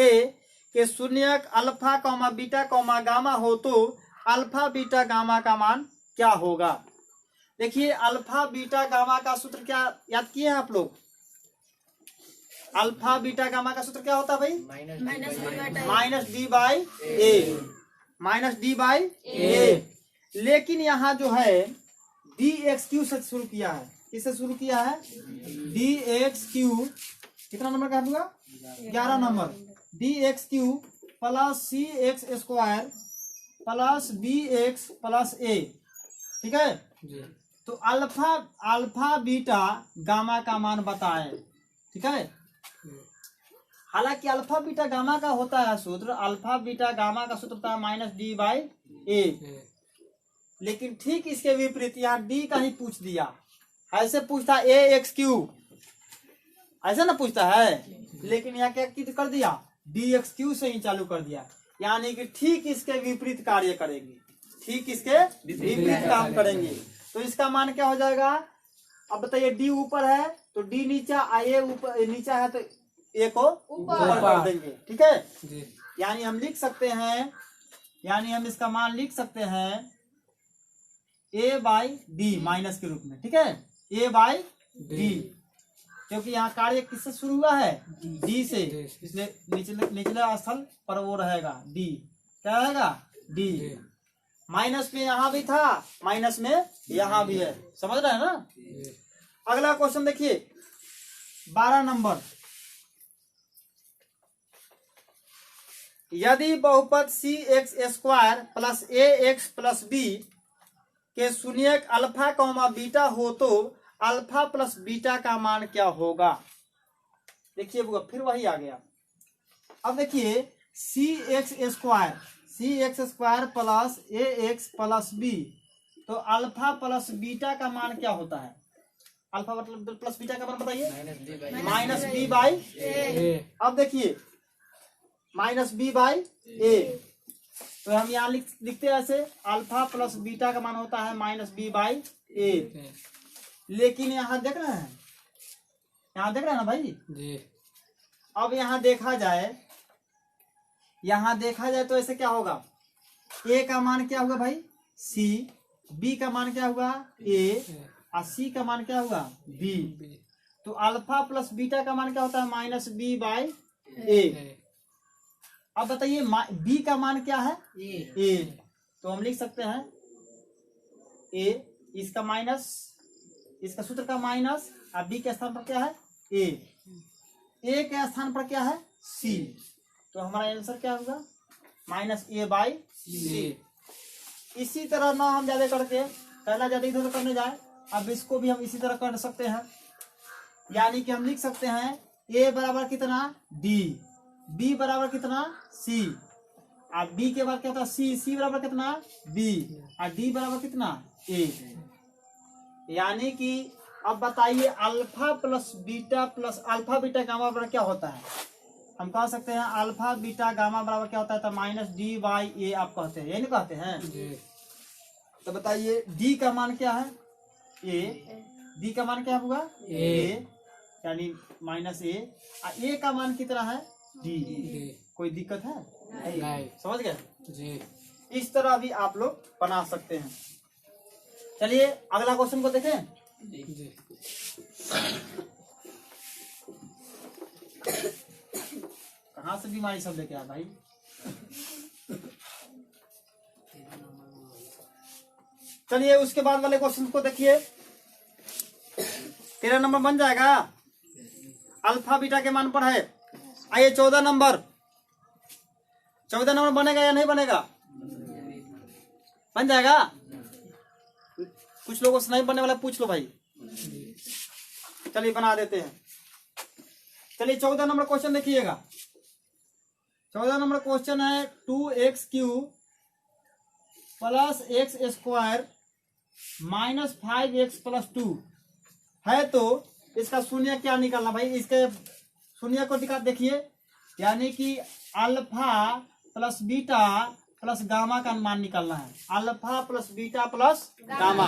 के शून्यक alpha comma beta comma gamma हो तो अल्फा बीटा गामा का मान क्या होगा? देखिए अल्फा बीटा गामा का सूत्र क्या याद किए हैं आप लोग? अल्फा बीटा गामा का सूत्र क्या होता है भाई? -d/a। लेकिन यहाँ जो है dx³ से शुरू किया है। किससे शुरू किया है? dx³ कितना नंबर का होगा? 11 number. dx³ plus cx² plus bx plus a। ठीक है, जी। तो अल्फा बीटा गामा का मान बताएं। ठीक है, हालांकि अल्फा बीटा गामा का होता है सूत्र, अल्फा बीटा गामा का सूत्र होता है -d/a। लेकिन ठीक इसके विपरीत यहाँ d का ही पूछ दिया। ऐसे पूछता ax³, ऐसा ना पूछता है, लेकिन यहाँ क्या कर दिया? dx³ से ही चालू कर दिया, यानी कि ठीक इसके विपरीत कार्य करेंगे, ठीक इसके विपरीत काम करेंगे। तो इसका मान क्या हो जाएगा? अब बताइए d ऊपर है तो d नीचा, a ऊपर नीचा है तो a को ऊपर कर देंगे। ठीक है, जी। यानी हम लिख सकते हैं, यानी हम इसका मान लिख सकते हैं a/d माइनस के रूप में। ठीक है, a/d, क्योंकि यहाँ कार्य किससे शुरू हुआ है? d से, इसलिए निचले स्थल पर वो रहेगा d। क्या रहेगा? d। माइनस में यहाँ भी था, माइनस में यहाँ भी है। समझ रहे हैं ना? अगला क्वेश्चन देखिए 12 नंबर। यदि बहुपद cx² plus ax plus b के शून्यक अल्फा कॉमा बीटा हो तो अल्फा प्लस बीटा का मान क्या होगा? देखिए फिर वही आ गया। अब देखिए cx² plus ax plus b, तो अल्फा प्लस बीटा का मान क्या होता है? अल्फा मतलब प्लस बीटा का मान बताइए? -b/a। अब देखिए -b/a, तो हम यहाँ लिखते हैं ऐसे, अल्फा प्लस बीटा का मान होता है -b/a। लेकिन यहाँ देख रहे हैं, यहाँ देख रहे हैं ना भाई? जी। अब यहाँ देखा जाए तो ऐसे क्या होगा? a का मान क्या हुआ भाई? c, b का मान क्या हुआ? a, और c का मान क्या हुआ? b। तो अल्फा प्लस बीटा का मान क्या होता है? -b/a। अब बताइए b का मान क्या है? a। तो हम लिख सकते हैं a, इसका माइनस, इसका सूत्र का माइनस, और b के स्थान पर क्या है? a। a के स्थान पर क्या है? c। तो हमारा आंसर क्या होगा माइनस ए बाई सी सी। इसी तरह ना हम ज्यादा करके पहला ज्यादा इधर करने जाए, अब इसको भी हम इसी तरह कर सकते हैं। यानी कि हम लिख सकते हैं ए बराबर कितना डी, बी बराबर कितना सी, और बी के बाद क्या होता है सी, सी बराबर कितना बी, और डी बराबर कितना ए। यानी कि अब बताइए alpha plus alpha beta gamma बराबर क्या होता है। हम कह सकते हैं अल्फा बीटा गामा बराबर क्या होता है, तो माइनस डी बाई ए आप कहते हैं, यही नहीं कहते हैं। जी तो बताइए डी का मान क्या है ए, डी का मान क्या होगा ए, यानी माइनस ए, और ए का मान कितना है डी। डी कोई दिक्कत है नहीं समझ गए। जी इस तरह भी आप लोग बना सकते हैं। चलिए अगला क्वेश्चन को देखें। जी कहाँ से बीमारी सब लेके आया भाई। चलिए उसके बाद वाले क्वेश्चन को देखिए। 13 नंबर बन जाएगा, अल्फा बीटा के मान पर है। आइए 14 नंबर बनेगा या नहीं बनेगा, बन जाएगा। कुछ लोगों से नहीं बनने वाला पूछ लो भाई। चलिए बना देते हैं। चलिए 14 नंबर क्वेश्चन देखिएगा। 14 नंबर क्वेश्चन है 2x³ plus x square minus 5x plus 2 है, तो इसका शून्य क्या निकालना भाई। इसके शून्य को दिखा देखिए, यानी कि alpha plus beta plus gamma का मान निकालना है। Alpha plus beta plus gamma.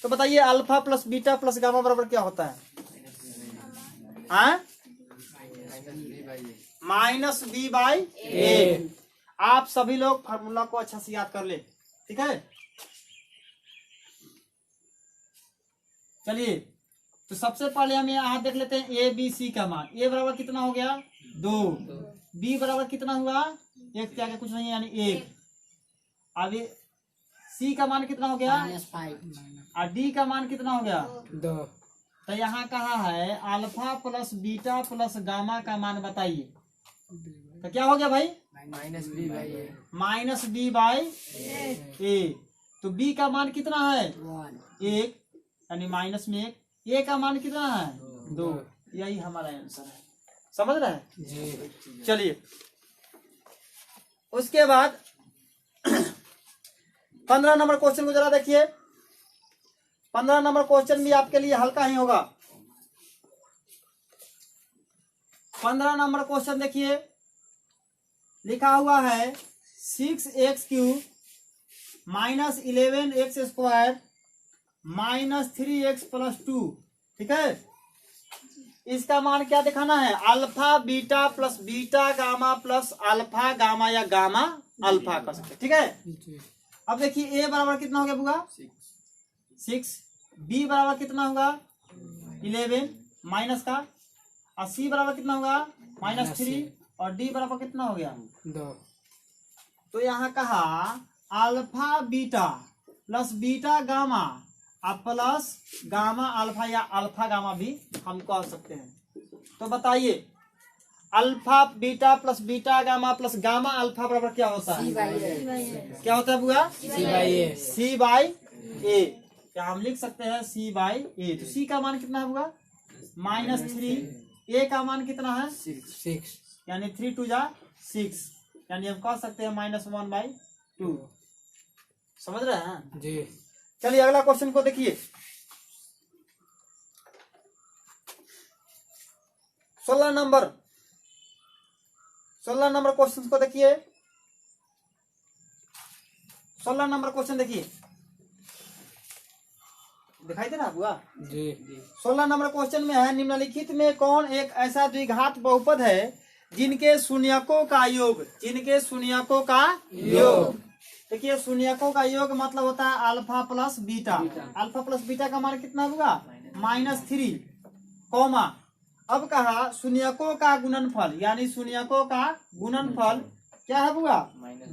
तो बताइए alpha plus beta plus gamma बराबर क्या होता है, माइनस बी बाई ए। आप सभी लोग फार्मूला को अच्छा से याद कर ले, ठीक है। चलिए तो सबसे पहले हम यहाँ देख लेते हैं ए बी सी का मान। ए बराबर कितना हो गया 2, बी बराबर कितना हुआ 1 के आगे कुछ नहीं यानी 1, अभी सी का मान कितना हो गया और डी का मान कितना हो गया 2। तो यहाँ कहा है alpha plus beta plus gamma का मान बताइए। तो क्या हो गया भाई माइनस बी बाई ए। तो बी का मान कितना है 1, यानी माइनस में 1। ए का मान कितना है 2। यही हमारा आंसर है, समझ रहे हैं जी चलिए उसके बाद 15 नंबर क्वेश्चन को जरा देखिए। 15 नंबर क्वेश्चन भी आपके लिए हल्का ही होगा। 15 नंबर क्वेश्चन देखिए, लिखा हुआ है 6x³ minus 11x square minus 3x plus 2, ठीक है। इसका मान क्या दिखाना है, alpha beta plus beta gamma plus alpha gamma या गामा अल्फा कर सकते, ठीक है। जी अब देखिए ए बराबर कितना हो गया बुआ 6, बी बराबर कितना होगा 11 माइनस का, और सी बराबर कितना होगा -3, और डी बराबर कितना हो गया 2। तो यहाँ कहा alpha beta plus beta gamma और प्लस गामा अल्फा या अल्फा गामा भी हम कह सकते हैं। तो बताइए alpha beta plus beta gamma plus gamma alpha बराबर क्या होता है, क्या होता है बुआ सी बाई ए। क्या हम लिख सकते हैं सी बाई ए। तो सी का मान कितना है बुआ -3, ए का मान कितना है 6 यानी 3 2 जा 6, यानी हम कह सकते हैं -1/2। समझ रहे हैं। जी चलिए अगला क्वेश्चन को देखिए। 16 नंबर क्वेश्चन को देखिए। 16 नंबर क्वेश्चन देखिए, दिखाई दे रहा बुआ जी 16 नंबर क्वेश्चन में है निम्नलिखित में कौन एक ऐसा द्विघात बहुपद है जिनके शून्यकों का योग, देखिए शून्यकों का योग मतलब होता है alpha plus beta. Alpha plus beta का मान कितना होगा -3, कौमा। अब कहा शून्यकों का गुणनफल, यानी शून्यकों का गुणनफल क्या है बुआ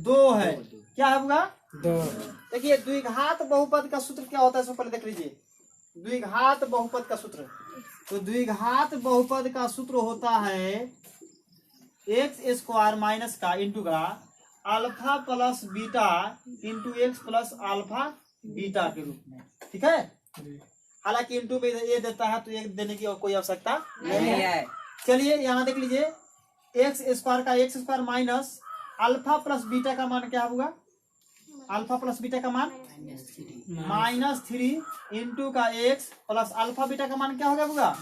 2 है। क्या है बुआ 2। देखिए द्विघात बहुपद का सूत्र क्या होता है, इसको पहले देख लीजिए। द्विघात बहुपद का सूत्र, तो द्विघात बहुपद का सूत्र होता है एक्स स्क्वायर माइनस का इंटू का alpha plus beta into x plus alpha beta के रूप में, ठीक है। जी हालांकि इंटू पे ये देता है तो एक देने की कोई आवश्यकता नहीं है। चलिए यहाँ देख लीजिए, एक्स स्क्वायर का x square minus alpha plus beta का मान क्या होगा, अल्फा प्लस बीटा का मान -3 इंटू का एक्स प्लस अल्फा बीटा का मान क्या हो गया,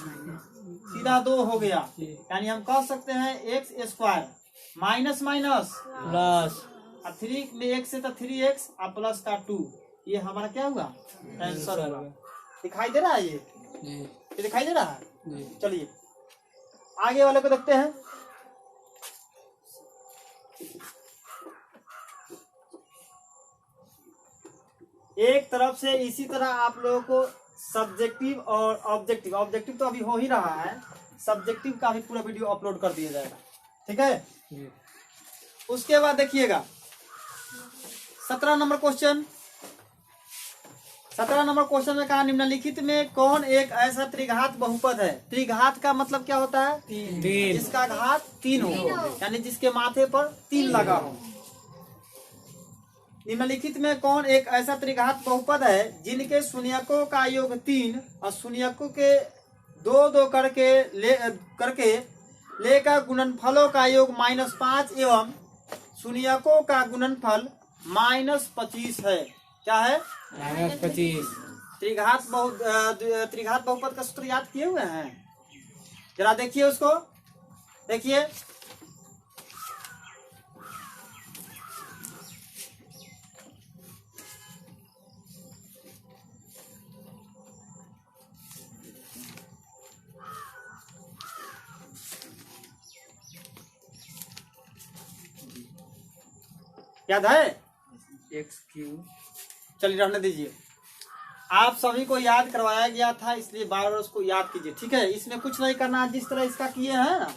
सीधा 2 हो गया। यानी हम कह सकते हैं x square minus minus plus 3 में एक्स से तो 3x और प्लस का 2, ये हमारा क्या हुआ, आंसर होगा। दिखाई दे रहा है जी ये दिखाई दे रहा है। जी चलिए आगे वाले को देखते हैं। एक तरफ से इसी तरह आप लोगों को सब्जेक्टिव और ऑब्जेक्टिव, ऑब्जेक्टिव तो अभी हो ही रहा है, सब्जेक्टिव का भी पूरा वीडियो अपलोड कर दिया जाएगा, ठीक है। जी उसके बाद देखिएगा 17 नंबर क्वेश्चन। 17 नंबर क्वेश्चन में कहा निम्नलिखित में कौन एक ऐसा त्रिघात बहुपद है। त्रिघात का मतलब क्या होता है, तीन। जिसका घात 3 हो, यानी जिसके माथे पर 3 लगा हो। निम्नलिखित में कौन एक ऐसा त्रिघात बहुपद है जिनके शून्यकों का योग 3 और शून्यकों के 2 करके लेकर गुणनफलों का योग -5 एवं शून्यकों का गुणनफल -25 है। क्या है, -25। त्रिघात बहुपद का सूत्र याद किए हुए हैं, जरा देखिए उसको, देखिए याद है, XQ चलिए रहने दीजिए। आप सभी को याद करवाया गया था, इसलिए बार बार उसको याद कीजिए, ठीक है। इसमें कुछ नहीं करना, जिस तरह इसका किए हैं ना,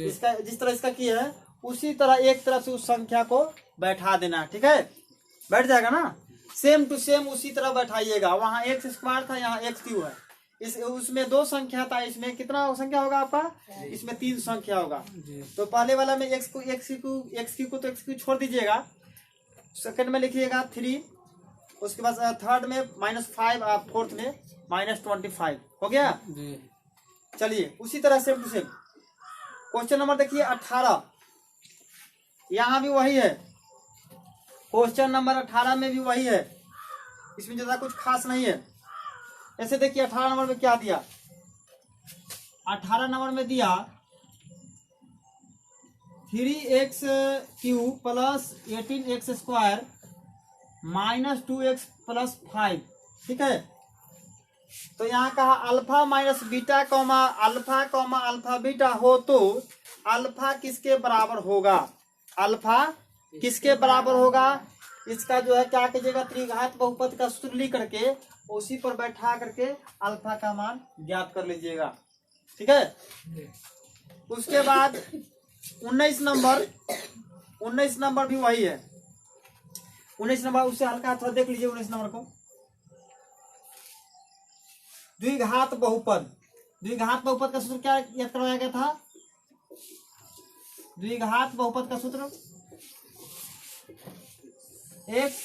इसका जिस तरह इसका किए हैं उसी तरह एक तरफ से उस संख्या को बैठा देना, ठीक है। बैठ जाएगा ना, सेम टू सेम उसी तरह बैठाइएगा। वहाँ एक्स स्क्वायर था, यहाँ XQ है। उसमें 2 संख्या था, इसमें कितना संख्या होगा आपका, इसमें 3 संख्या होगा। तो पहले वाला में एक्स को तो XQ छोड़ दीजिएगा, सेकंड में लिखिएगा 3, उसके बाद थर्ड में -5 और फोर्थ में -25 हो गया। चलिए उसी तरह same to same question number देखिए 18, यहाँ भी वही है। क्वेश्चन नंबर 18 में भी वही है, इसमें ज्यादा कुछ खास नहीं है। ऐसे देखिए 18 नंबर में क्या दिया, 18 नंबर में दिया 3x³ plus 18x square -2x plus 5, ठीक है। तो यहाँ कहा alpha minus beta comma alpha beta हो तो अल्फा किसके बराबर होगा, अल्फा किसके बराबर होगा। इसका जो है क्या कीजिएगा, त्रिघात बहुपद का सूत्र लिख करके उसी पर बैठा करके अल्फा का मान ज्ञात कर लीजिएगा, ठीक है। उसके बाद 19 नंबर भी वही है। 19 नंबर उससे हल्का थोड़ा देख लीजिए। 19 नंबर को द्विघात बहुपद का सूत्र क्या याद करवाया गया था, द्विघात बहुपद का सूत्र एक्स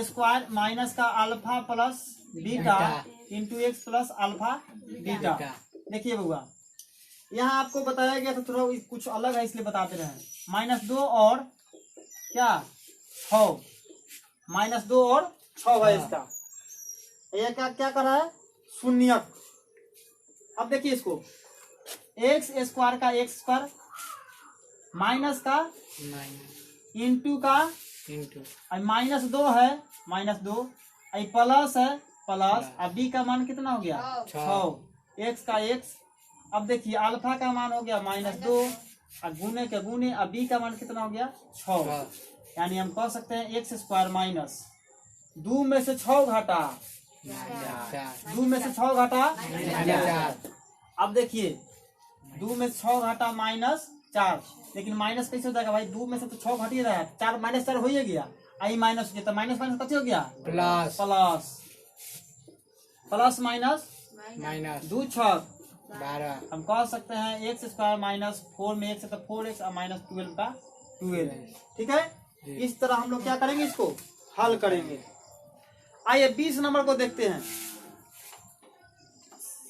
स्क्वायर माइनस का alpha plus beta into x plus alpha beta. देखिए बउआ, यहाँ आपको बताया गया था, थोड़ा कुछ अलग है इसलिए बताते रहे। -2 और क्या 6, -2 और 6 है इसका। ये क्या कर रहा है, शून्यक। अब देखिए इसको, एक्स स्क्वायर का एक्स स्क्वायर माइनस का इंटू का -2 है, -2 प्लस है प्लस, अब बी का मान कितना हो गया 6, एक्स का एक्स। अब देखिए अल्फा का मान हो गया -2 और गुने के गुने, अब बी का मान कितना हो गया 6। यानी हम कह सकते हैं एक्स स्क्वायर माइनस 2 में से 6 घटा 2 में से 6 घटा। अब देखिए 2 में से 6 घटा -4, लेकिन माइनस कैसे हो जाएगा भाई, 2 में से तो 6 घट ही रहा है, 4 -4 हो ही गया, आई माइनस हो गया, तो माइनस कैसे हो गया प्लस माइनस 2 6 12 हम कह सकते हैं एक्स स्क्वायर माइनस 4 में एक्स है तो 4x और माइनस 12 का 12 है। ठीक है, इस तरह हम लोग क्या करेंगे, इसको हल करेंगे। आइए 20 नंबर को देखते हैं।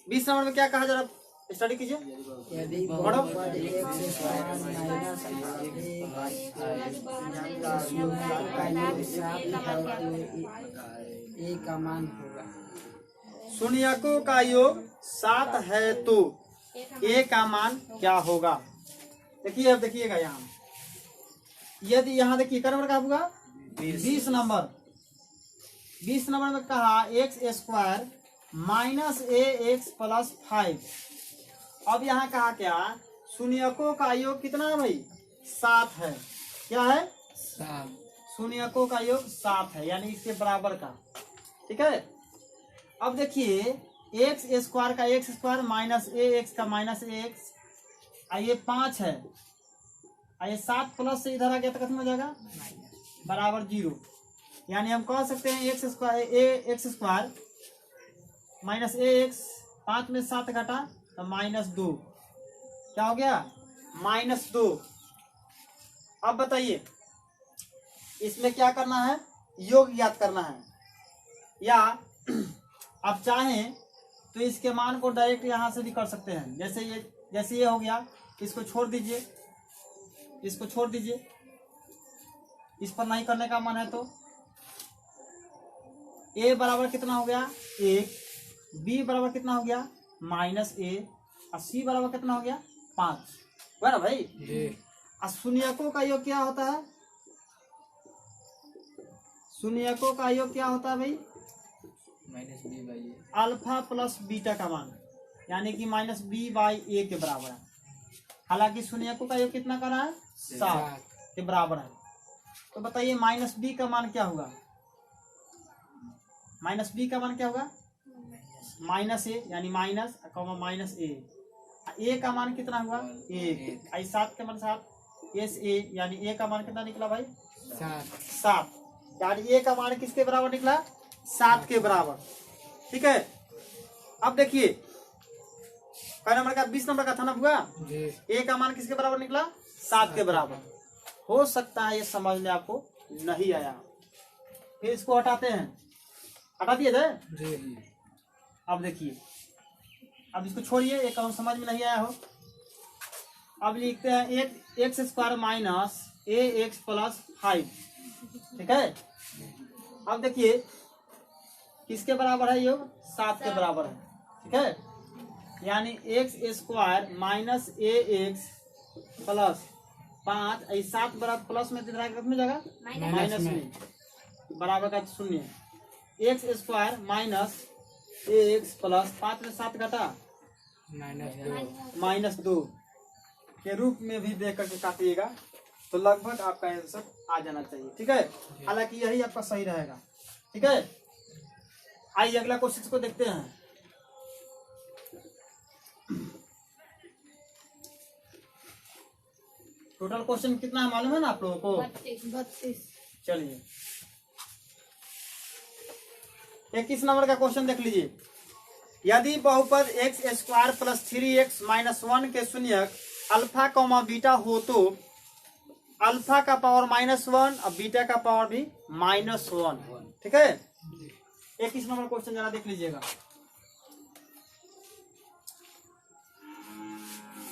20 नंबर में क्या कहा, जरा स्टडी कीजिए। यदि पढ़ो। बहुपद x स्क्वायर माइनस a का योग a का मान होगा। शून्यकों का योग 7 है तो a का मान क्या होगा। देखिए, अब देखिएगा यहाँ, यदि यहाँ देखिए क्या नंबर का होगा, 20 नंबर। 20 नंबर में कहा एक्स स्क्वायर माइनस ए एक्स प्लस 5। अब यहाँ कहा क्या, शून्यकों का योग कितना है भाई, 7 है। क्या है, 7 शून्यकों का योग 7 है, यानी इसके बराबर का। ठीक है, अब देखिए एक्स स्क्वायर का एक्स स्क्वायर माइनस ए एक्स का माइनस ए एक्स, ये 5 है, ये 7 प्लस से इधर आ गया तो कितना हो जाएगा, बराबर 0। यानी हम कह सकते हैं एक्स स्क्वायर माइनस ए एक्स, 5 में 7 घटा तो -2, क्या हो गया, -2। अब बताइए इसमें क्या करना है, योग ज्ञात करना है, या आप चाहें तो इसके मान को डायरेक्ट यहाँ से भी कर सकते हैं। जैसे ये हो गया, इसको छोड़ दीजिए, इसको छोड़ दीजिए, इस पर नहीं करने का मन है तो a बराबर कितना हो गया 1, b बराबर कितना हो गया -a, और c बराबर कितना हो गया 5, हुआ ना भाई। और शून्यकों का योग क्या होता है, शून्यकों का योग क्या होता है भाई, -b/a अल्फा प्लस बीटा का मान, यानी कि -b/a के बराबर है। हालांकि शून्यकों का योग कितना कर रहा है, 7 के बराबर है। तो बताइए -b का मान क्या होगा, -b का मान क्या होगा, -a, यानी माइनस -a। a का मान कितना हुआ 1, 7 के मान 7, sa, यानी a का मान कितना निकला भाई 7, यानी a का मान किसके बराबर निकला, 7 के बराबर। ठीक है, अब देखिए क्या नंबर का, 20 नंबर का था ना हुआ, a का मान किसके बराबर निकला, 7 के बराबर। हो सकता है ये समझ में आपको नहीं आया, फिर इसको हटाते हैं, हटा दिए थे। अब देखिए, अब इसको छोड़िए, एक काम समझ में नहीं आया हो। अब लिखते हैं एक्स स्क्वायर माइनस ए एक्स प्लस 5। ठीक है, अब देखिए किसके बराबर है योग, 7 के बराबर है। ठीक है, यानी एक्स स्क्वायर माइनस ए एक्स प्लस 5, 7 बराबर प्लस में कितना जाएगा, माइनस में, बराबर का 0। एक्स स्क्वायर माइनस ए एक्स प्लस 5 में 7 घटा -2 के रूप में भी देख करके काटिएगा तो लगभग आपका आंसर आ जाना चाहिए। ठीक है, हालांकि यही आपका सही रहेगा। ठीक है, आइए अगला क्वेश्चन को देखते हैं। टोटल क्वेश्चन कितना है मालूम है ना आप लोगों को, 32। चलिए 21 नंबर का क्वेश्चन देख लीजिए। यदि बहुपद x square plus 3x minus 1 के शून्यक अल्फा कॉमा बीटा हो तो अल्फा का पावर -1 और बीटा का पावर भी -1। ठीक है, 21 नंबर क्वेश्चन जरा देख लीजिएगा।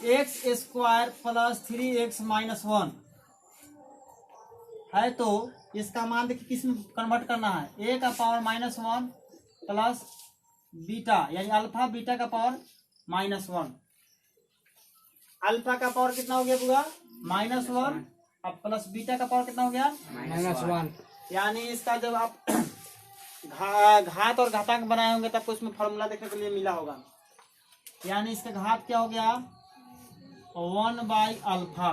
X square plus 3x minus 1 है तो इसका मान देखिए किस में कन्वर्ट करना है, a का पावर -1 प्लस बीटा, यानी अल्फा बीटा का पावर -1। अल्फा का पावर कितना हो गया पूरा -1 और प्लस बीटा का पावर कितना हो गया -1। यानी इसका जब आप घात और घातांक बनाए होंगे तब उसमें फॉर्मूला देखने के लिए मिला होगा। यानी इसका घात क्या हो गया 1/अल्फा,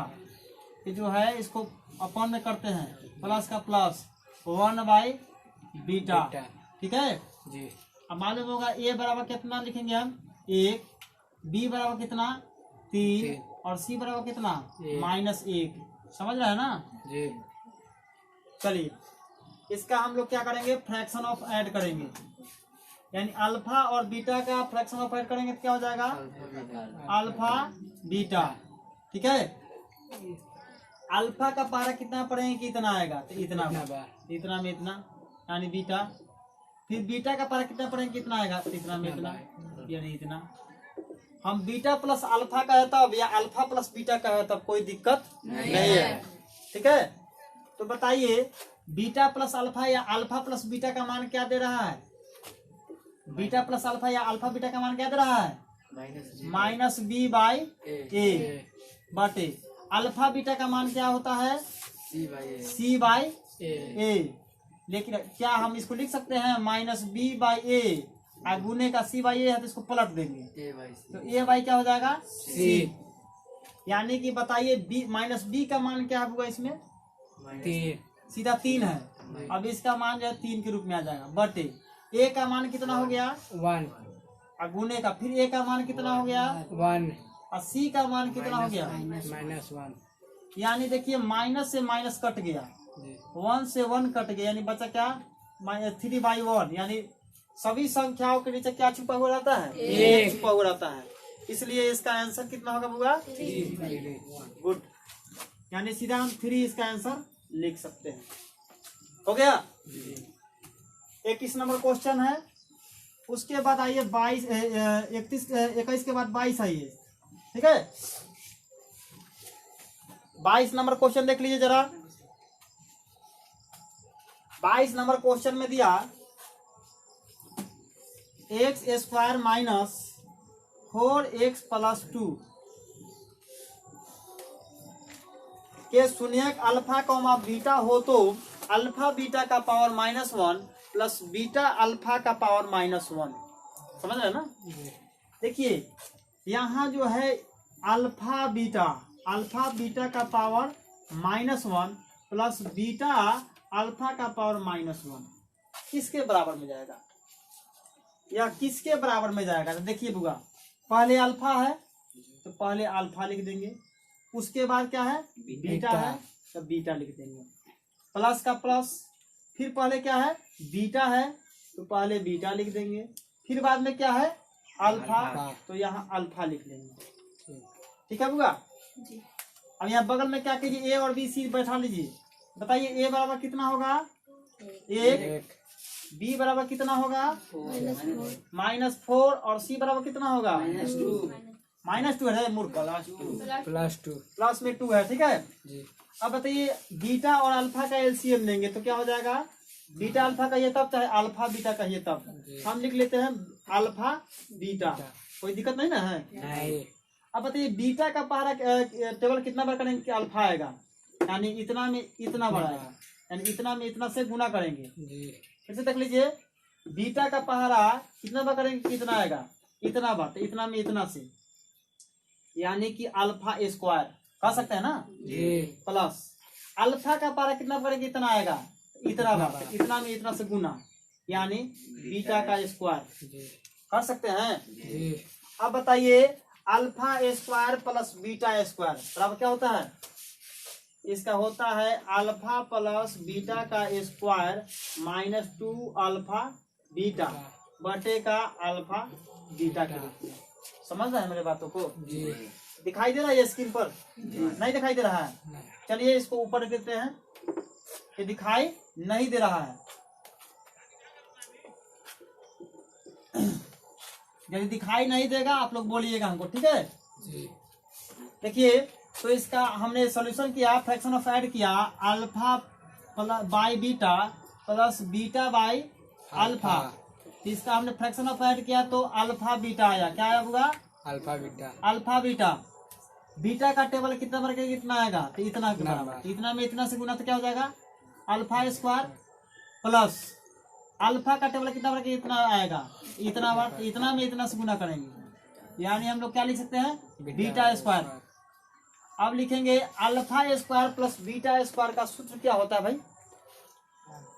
ये जो है इसको अपन में करते हैं, प्लस का प्लस 1/बीटा। ठीक है जी, अब मालूम होगा a बराबर कितना लिखेंगे हम 1, b बराबर कितना 3 और c बराबर कितना -1। समझ रहे हैं ना जी। चलिए इसका हम लोग क्या करेंगे, फ्रैक्शन ऑफ ऐड करेंगे। यानी अल्फा और बीटा का फ्रैक्शन ऑफ ऐड करेंगे तो क्या हो जाएगा? Alpha beta. ठीक है, अल्फा का पारा कितना पढ़ेंगे कि इतना आएगा तो इतना इतना में इतना यानी बीटा। फिर बीटा का पारा कितना पढ़ेंगे कितना आएगा तो इतना में इतना यानी इतना। हम बीटा प्लस अल्फा का है तब या अल्फा प्लस बीटा का है तब कोई दिक्कत नहीं है। ठीक है, तो बताइए बीटा प्लस अल्फा या अल्फा प्लस बीटा का मान क्या दे रहा है? बीटा प्लस अल्फा या अल्फा बीटा का मान क्या दे रहा है? माइनस बी बाई ए बटे अल्फा बीटा का मान क्या होता है? सी बाई ए। लेकिन क्या हम इसको लिख सकते हैं माइनस बी बाई ए और गुने का सी बाई ए है तो इसको पलट देंगे तो ए बाई क्या हो जाएगा? सी। यानी कि बताइए बी माइनस बी का मान क्या होगा इसमें? 3 सीधा 3 है। अब इसका मान जो है 3 के रूप में आ जाएगा बटे ए का मान कितना हो गया? 1 और गुने का फिर ए का मान कितना हो गया? 1 और सी का मान कितना हो गया? -1 यानी देखिए माइनस से माइनस कट गया, 1 से 1 कट गया, यानी बचा क्या? 3/1। यानी सभी संख्याओं के नीचे क्या छुपा हुआ रहता है? एक छुपा हुआ रहता है। इसलिए इसका आंसर कितना होगा बुआ? 3। गुड। यानी सीधा हम 3 इसका आंसर लिख सकते हैं। हो गया? 21 नंबर क्वेश्चन है। उसके बाद आइए 21 के बाद 22 आइए। ठीक है, 22 नंबर क्वेश्चन देख लीजिए जरा। 22 नंबर क्वेश्चन में दिया x² माइनस 4x प्लस 2 के शून्यक अल्फा कॉमा बीटा हो तो अल्फा बीटा का पावर -1 प्लस बीटा अल्फा का पावर -1। समझ रहे ना? देखिए यहाँ जो है अल्फा बीटा का पावर -1 प्लस बीटा अल्फा का पावर -1 किसके बराबर में जाएगा या किसके बराबर में जाएगा? तो देखिए बुआ, पहले अल्फा है तो पहले अल्फा लिख देंगे, उसके बाद क्या है? बीटा है तो बीटा लिख देंगे, प्लस का प्लस, फिर पहले क्या है? बीटा है तो पहले बीटा लिख देंगे, फिर बाद में क्या है? अल्फा, तो यहाँ अल्फा लिख लेंगे। ठीक है बुआ? अब यहाँ बगल में क्या कीजिए? ए और बी सी बैठा लीजिए। बताइए ए बराबर कितना होगा? 1। बी बराबर कितना होगा? -4 और सी बराबर कितना होगा? -2 है मूर्ख, +2 प्लस में 2 है। ठीक है, जी। अब बताइए बीटा और अल्फा का एलसीएम लेंगे तो क्या हो जाएगा? बीटा अल्फा कहिए तब चाहे अल्फा बीटा कहिए तब हम लिख लेते हैं अल्फा बीटा। कोई दिक्कत नहीं ना है? नहीं। अब बताइए बीटा का पहला टेबल कितना बार करेंगे कि अल्फा आएगा? यानी इतना में इतना बढ़ाएगा, यानी इतना में इतना से गुना करेंगे। जी। फिर से देख लीजिए, बीटा का पहला कितना बार करेंगे कितना आएगा? इतना बार, तो इतना में इतना से यानी कि अल्फा स्क्वायर कह सकते हैं ना? जी। प्लस अल्फा का पारा कितना करेंगे? इतना आएगा, इतना बार, तो इतना में इतना से गुना यानी बीटा का स्क्वायर जी। कर सकते हैं। जी। अब बताइए alpha square plus beta square बराबर क्या होता है? इसका होता है अल्फा प्लस बीटा का स्क्वायर -2 अल्फा बीटा बटे का अल्फा बीटा के रूप में। समझ रहे हैं मेरे बातों को? जी। दिखाई दे रहा है ये स्क्रीन पर? नहीं दिखाई दे रहा है? चलिए इसको ऊपर रख देते हैं, ये दिखाई नहीं दे रहा है। यदि दिखाई नहीं देगा आप लोग बोलिएगा हमको, ठीक है? जी। देखिए तो इसका हमने सॉल्यूशन किया, फ्रैक्शन ऑफ ऐड किया, alpha by beta plus beta by alpha. इसका हमने फ्रैक्शन ऑफ ऐड किया तो अल्फा बीटा आया। क्या आया होगा? Alpha beta. Alpha beta. Beta का टेबल कितना बार करेंगे? कितना आएगा? तो इतना के बराबर। तो इतना में इतना से गुना तो क्या हो जाएगा? अल्फा स्क्वायर प्लस अल्फा का टेबल कितना बार करेंगे? इतना आएगा, इतना बार, इतना में इतना से गुना करेंगे यानी हम लोग क्या लिख सकते हैं? Beta square. अब लिखेंगे alpha square plus beta square का सूत्र क्या होता है भाई?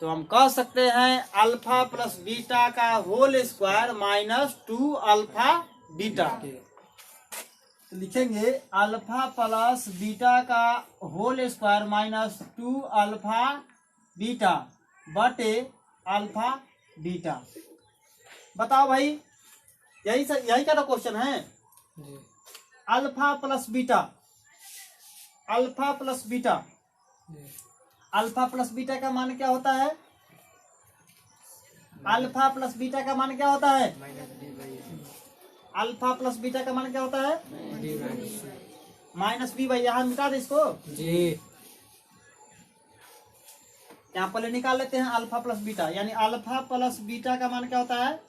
तो हम कह सकते हैं अल्फा प्लस बीटा का होल स्क्वायर -2 अल्फा बीटा। तो लिखेंगे अल्फा प्लस बीटा का होल स्क्वायर -2 अल्फा बीटा बटे अल्फा बीटा। बताओ भाई, यही का क्वेश्चन है। जी alpha plus beta, alpha plus beta, जी अल्फा प्लस बीटा का मान क्या होता है? अल्फा प्लस बीटा का मान क्या होता है? अल्फा प्लस बीटा का मान क्या होता है? D minus minus B by, यहाँ मिटा दे इसको, जी यहाँ पहले निकाल लेते हैं अल्फा प्लस बीटा, यानी अल्फा प्लस बीटा का मान क्या होता है?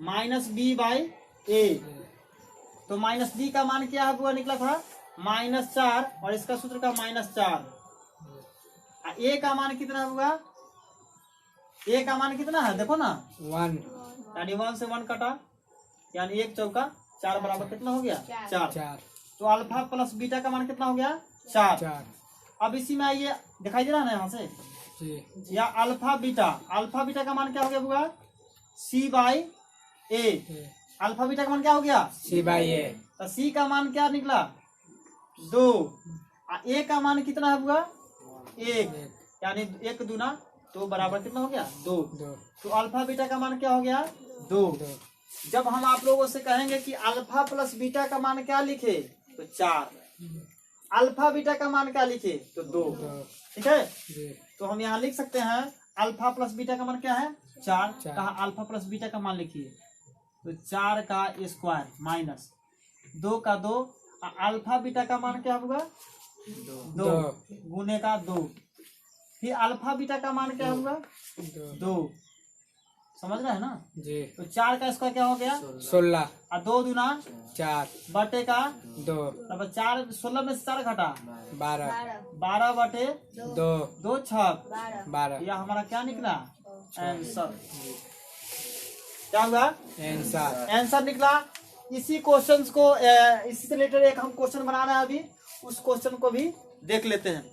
माइनस बी बाई ए। तो माइनस बी का मान क्या हुआ निकला था? -4, और इसका सूत्र का -4। ए का मान कितना हुआ? ए का मान कितना है देखो ना, 1 यानी 1 से 1 कटा, यानी 1 चौका 4 बराबर कितना हो गया? 4। 4 तो अल्फा प्लस बीटा का मान कितना हो गया? 4। 4 अब इसी में आइए, दिखाई दे रहा है ना यहाँ से, जी या अल्फा बीटा, अल्फा बीटा का मान क्या हो गया हुआ? सी बाई ए। अल्फा बीटा का मान क्या हो गया? सी बाई ए। तो सी का मान क्या निकला? 2। ए का मान कितना हुआ? 1, यानी 1 दूना 2 बराबर कितना हो गया? 2। 2 तो अल्फा बीटा का मान क्या हो गया? 2। जब हम आप लोगों से कहेंगे कि अल्फा प्लस बीटा का मान क्या लिखे, तो 4। अल्फा बीटा का मान क्या लिखे, तो 2। ठीक है, जी तो हम यहाँ लिख सकते हैं अल्फा प्लस बीटा का मान क्या है? 4। चार। कहा अल्फा प्लस बीटा का मान लिखिए, तो 4 का स्क्वायर माइनस 2 का 2। अल्फा बीटा का मान क्या होगा? 2 गुने का 2। फिर अल्फा बीटा का मान क्या होगा? 2। समझ रहे हैं ना? जी तो 4 का स्क्वायर क्या हो गया? 16 और 2 दूना 4 बटे का 2 तब 4, 16 में से 4 घटा 12 12 बटे 2 2 6, 12 यह हमारा क्या निकला? आंसर। क्या हुआ? आंसर। आंसर निकला। इसी क्वेश्चन को इसी से रिलेटेड एक हम क्वेश्चन बना रहे हैं अभी, उस क्वेश्चन को भी देख लेते हैं,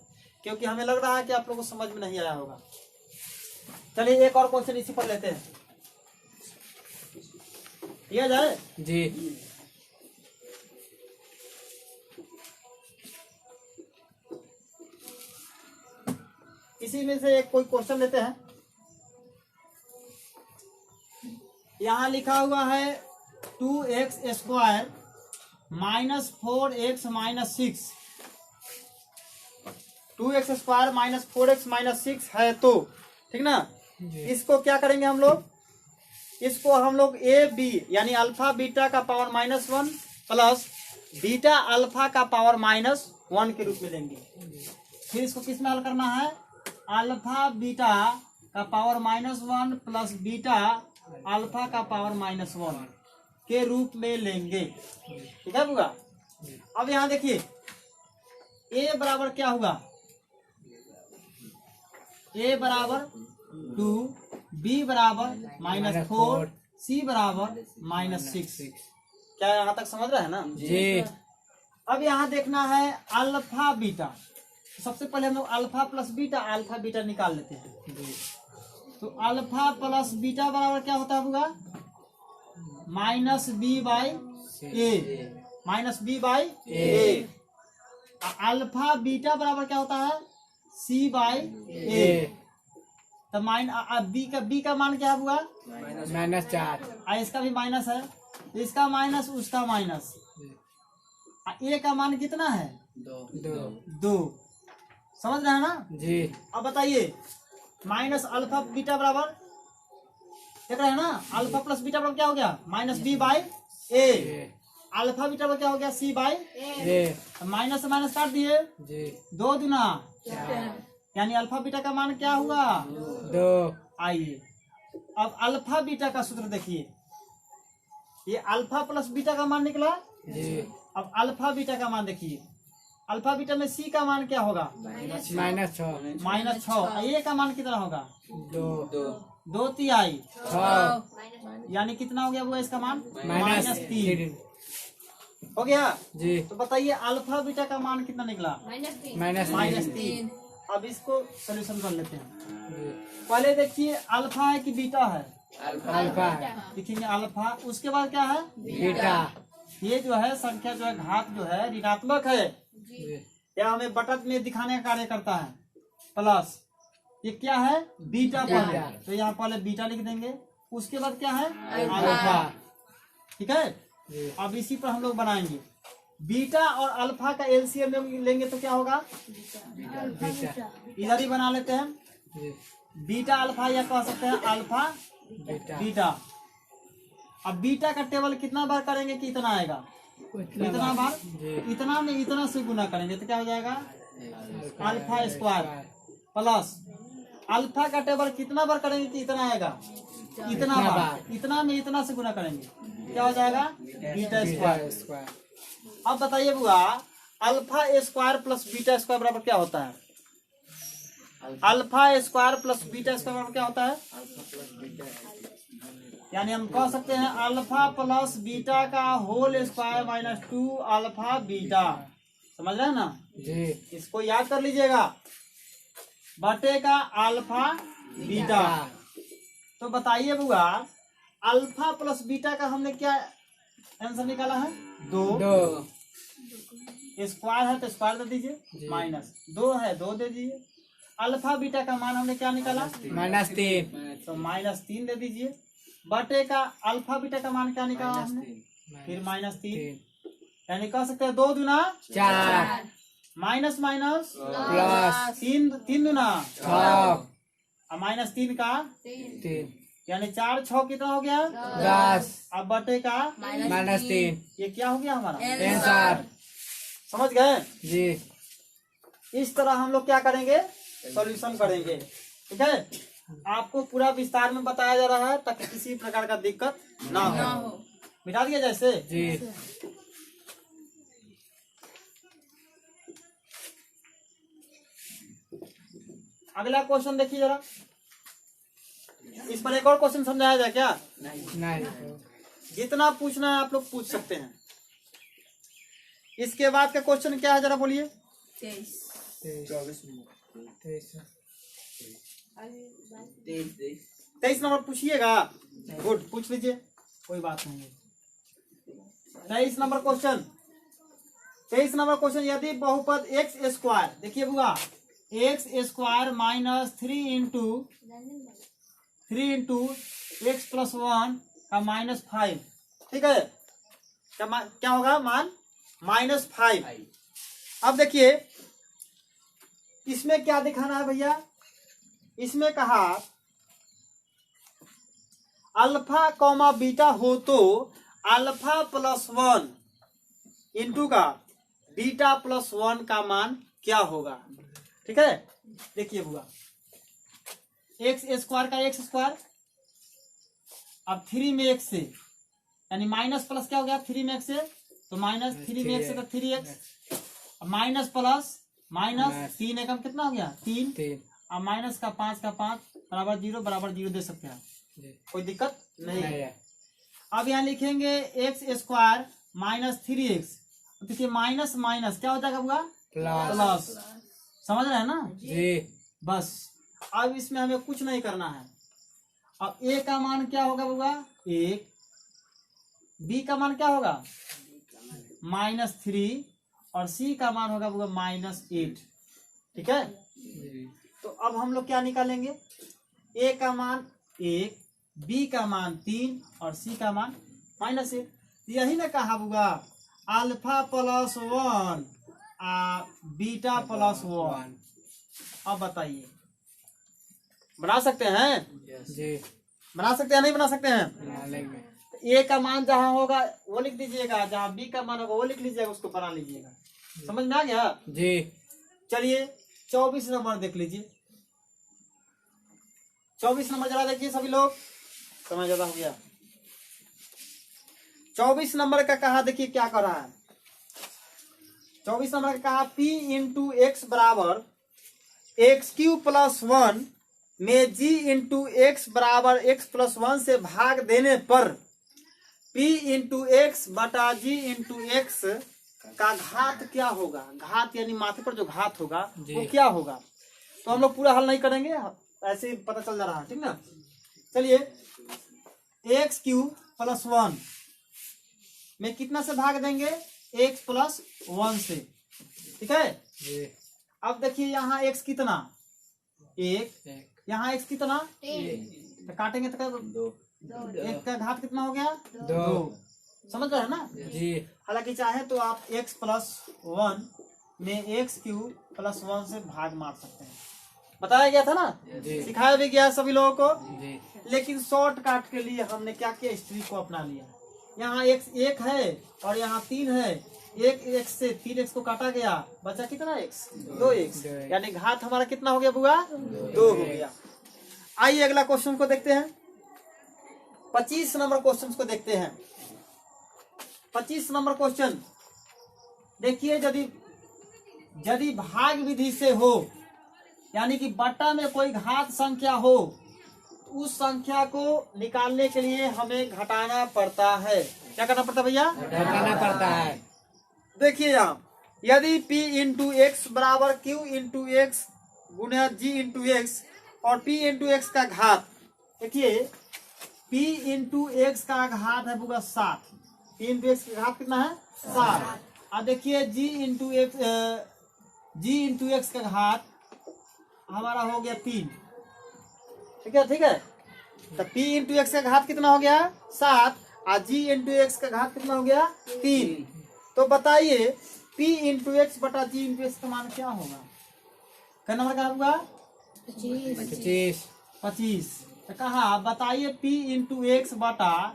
क्योंकि हमें लग रहा है कि आप लोगों को समझ में नहीं आया होगा। चलिए एक और क्वेश्चन इसी पर लेते हैं, किया जाए। जी इसी में से एक कोई क्वेश्चन लेते हैं। यहाँ लिखा हुआ है 2x square minus 4x minus 6। 2x square minus 4x minus 6 है, तो ठीक ना। इसको क्या करेंगे हम लोग? इसको हम लोग ए बी यानी अल्फा बीटा का पावर -1 प्लस बीटा अल्फा का पावर -1 के रूप में लेंगे। फिर इसको किस में हल करना है? अल्फा बीटा का पावर -1 प्लस बीटा अल्फा का पावर -1 के रूप में लेंगे। ठीक है बुआ? अब यहाँ देखिए a बराबर क्या होगा? a बराबर 2, b बराबर -4, c बराबर -6। क्या यहाँ तक समझ रहे हैं ना? जी अब यहाँ देखना है अल्फा बीटा। सबसे पहले हम लोग alpha plus beta, alpha beta निकाल लेते हैं। तो अल्फा प्लस बीटा बराबर क्या होता होगा? -b by A, -b by A. Alpha beta बराबर क्या होता है? c बाई ए। तो बी का मान क्या हुआ? -4 इसका भी माइनस है, इसका माइनस उसका माइनस। ए का मान कितना है? 2। समझ रहे हैं ना? जी अब बताइए माइनस अल्फा बीटा बराबर, देख रहे हैं ना? अल्फा प्लस बीटा बराबर क्या हो गया? -b by A. Alpha beta बराबर क्या हो गया? c by A. माइनस से माइनस काट दिए, जी 2 दूना, यानी अल्फा बीटा का मान क्या हुआ? 2 आइए अब अल्फा बीटा का सूत्र देखिए, ये अल्फा प्लस बीटा का मान निकला। जी अब अल्फा बीटा का मान देखिए, अल्फा बीटा में सी का मान क्या होगा? -6 -6। ए का मान कितना होगा? 2 तिहाई, 6 यानी कितना हो गया वो इसका मान? -3 हो गया। जी तो बताइए अल्फा बीटा का मान कितना निकला? -3 अब इसको सोल्यूशन कर लेते हैं। पहले देखिए अल्फा है कि बीटा है? अल्फा लिखेंगे अल्फा, उसके बाद क्या है? बीटा। ये जो है संख्या जो है घात जो है ऋणात्मक है, या हमें बटन में दिखाने का कार्य करता है, प्लस ये क्या है? बीटा पहले, तो यहाँ पहले बीटा लिख देंगे, उसके बाद क्या है अल्फा। अल्फा। ठीक है, जी अब इसी पर हम लोग बनाएंगे। बीटा और अल्फा का एलसीएम लेंगे तो क्या होगा, बीटा इधर ही बना लेते हैं। जी बीटा अल्फा या कह सकते हैं अल्फा बीटा बीटा। अब बीटा का टेबल कितना बार करेंगे कि इतना आएगा, इतना बार, जी इतना में इतना से गुना करेंगे तो क्या हो जाएगा अल्फा स्क्वायर प्लस अल्फा का टेबल कितना बार करेंगे कि इतना आएगा, इतना बार, इतना में इतना से गुना करेंगे क्या हो जाएगा बीटा स्क्वायर। Beta square. अब बताइए बुआ, alpha square plus beta square बराबर क्या होता है, alpha square plus beta square बराबर क्या होता है, यानी हम कह सकते हैं अल्फा प्लस बीटा का whole square minus 2 alpha beta. समझ रहे हैं ना, जी इसको याद कर लीजिएगा, बटे का अल्फा बीटा। तो बताइए बुआ, अल्फा प्लस बीटा का हमने क्या आंसर निकाला है, 2 दो स्क्वायर है तो स्क्वायर दे जी। दीजिए, माइनस 2 है 2 दे दीजिए। अल्फा बीटा का मान हमने क्या निकाला, -3 तो -3 दे दीजिए। बटे का अल्फा बीटा का मान क्या निकाला हमने, फिर -3, यानी कह सकते हैं 2 दूना 4 माइनस माइनस प्लस 3 दूना 6 और -3 का 3 यानी 4 6 कितना हो गया 10 अब बटे का -3 ये क्या हो गया हमारा आंसर। समझ गए। जी इस तरह हम लोग क्या करेंगे, सॉल्यूशन करेंगे। ठीक है, आपको पूरा विस्तार में बताया जा रहा है ताकि किसी प्रकार का दिक्कत ना हो। मिटा दिया जैसे। जी अगला क्वेश्चन देखिए जरा, इस पर एक और क्वेश्चन समझाया जाए क्या, नहीं जितना पूछना है आप लोग पूछ सकते हैं। इसके बाद का क्वेश्चन क्या है जरा बोलिए, 23 नंबर पूछिएगा। गुड, पूछ लीजिए, कोई बात नहीं है। 23 नंबर क्वेश्चन, 23 नंबर क्वेश्चन, यदि बहुपद एक्स स्क्वायर, देखिए बुआ, x square minus 3 into x plus 1 का -5, ठीक है, क्या होगा मान -5। अब देखिए इसमें क्या दिखाना है भैया, इसमें कहा अल्फा कॉमा बीटा हो तो अल्फा प्लस 1 इंटू का बीटा प्लस 1 का मान क्या होगा। ठीक है, देखिए बुआ, एक्स स्क्वायर का एक्स स्क्वायर, अब 3 में x से, यानी माइनस प्लस क्या हो गया 3 में x से, तो -3 में x से तो 3x, माइनस प्लस माइनस 3 एकम कितना हो गया 3, अब माइनस का 5 का 5 बराबर 0 दे सकते हैं, कोई दिक्कत नहीं है। अब यहाँ लिखेंगे एक्स स्क्वायर माइनस 3x, देखिए माइनस माइनस क्या हो जाएगा बुआ प्लस, समझ रहे हैं ना जी बस। अब इसमें हमें कुछ नहीं करना है। अब a का मान क्या होगा बुआ 1, b का मान क्या होगा -3 और c का मान होगा बुआ -8। ठीक है, तो अब हम लोग क्या निकालेंगे, a का मान 1, b का मान 3 और c का मान -8। यही ना कहा बुआ अल्फा प्लस 1 बीटा प्लस 1। अब बताइए बना सकते हैं, जी बना सकते हैं नहीं बना सकते हैं। बना लेंगे। ए का मान जहाँ होगा वो लिख दीजिएगा, जहाँ बी का मान होगा वो लिख लीजिएगा, उसको बना लीजिएगा। समझ में आ गया। जी चलिए 24 नंबर देख लीजिए, 24 नंबर जरा देखिए सभी लोग, समय ज्यादा हो गया। 24 नंबर का कहा, देखिए क्या कर रहा है। 24 नंबर का कहा p इंटू एक्स बराबर x³ प्लस 1 में g इंटू एक्स बराबर x प्लस 1 से भाग देने पर p इंटू एक्स बटा g इंटू एक्स का घात क्या होगा। घात यानी माथे पर जो घात होगा वो क्या होगा। तो हम लोग पूरा हल नहीं करेंगे, ऐसे ही पता चल जा रहा है, ठीक ना। चलिए x³ प्लस 1 में कितना से भाग देंगे, x प्लस 1 से, ठीक है। जी अब देखिए यहाँ x कितना 1, यहाँ x कितना, तो काटेंगे तो एक का घात कितना हो गया? 2 समझ रहे हैं ना? जी हालांकि चाहे तो आप x+1 में x³+1 से भाग मार सकते हैं, बताया गया था ना, जी सिखाया भी गया सभी लोगों को। जी लेकिन शॉर्टकट के लिए हमने क्या किया, हिस्ट्री को अपना लिया। यहाँ x 1 है और यहाँ 3 है, एक x से 3x को काटा गया, बचा कितना x? 2x, यानी घात हमारा कितना हो गया बुआ? 2 हो गया। आइए अगला क्वेश्चन को देखते हैं, 25 नंबर क्वेश्चन को देखते हैं। 25 नंबर क्वेश्चन देखिए, यदि भाग विधि से हो, यानी कि बट्टा में कोई घात संख्या हो, तो उस संख्या को निकालने के लिए हमें घटाना पड़ता है। क्या करना पड़ता है भैया? घटाना पड़ता है। देखिए यहाँ, यदि p इंटू एक्स बराबर q इंटू एक्स गुणा g इंटू एक्स और p इंटू एक्स का घात, देखिए p इंटू एक्स का घात है बुआ 7, p इंटू एक्स का घात कितना है? 7। अब देखिए g इंटू एक्स का घात हमारा हो गया 3, ठीक है। तो p इंटू एक्स का घात कितना हो गया? 7, और g इंटू एक्स का घात कितना हो गया? 3। तो बताइए p इंटू एक्स बटा g इंटू एक्स का मान क्या होगा? क्या नंबर का होगा? 25। तो कहा बताइए p इंटू एक्स बटा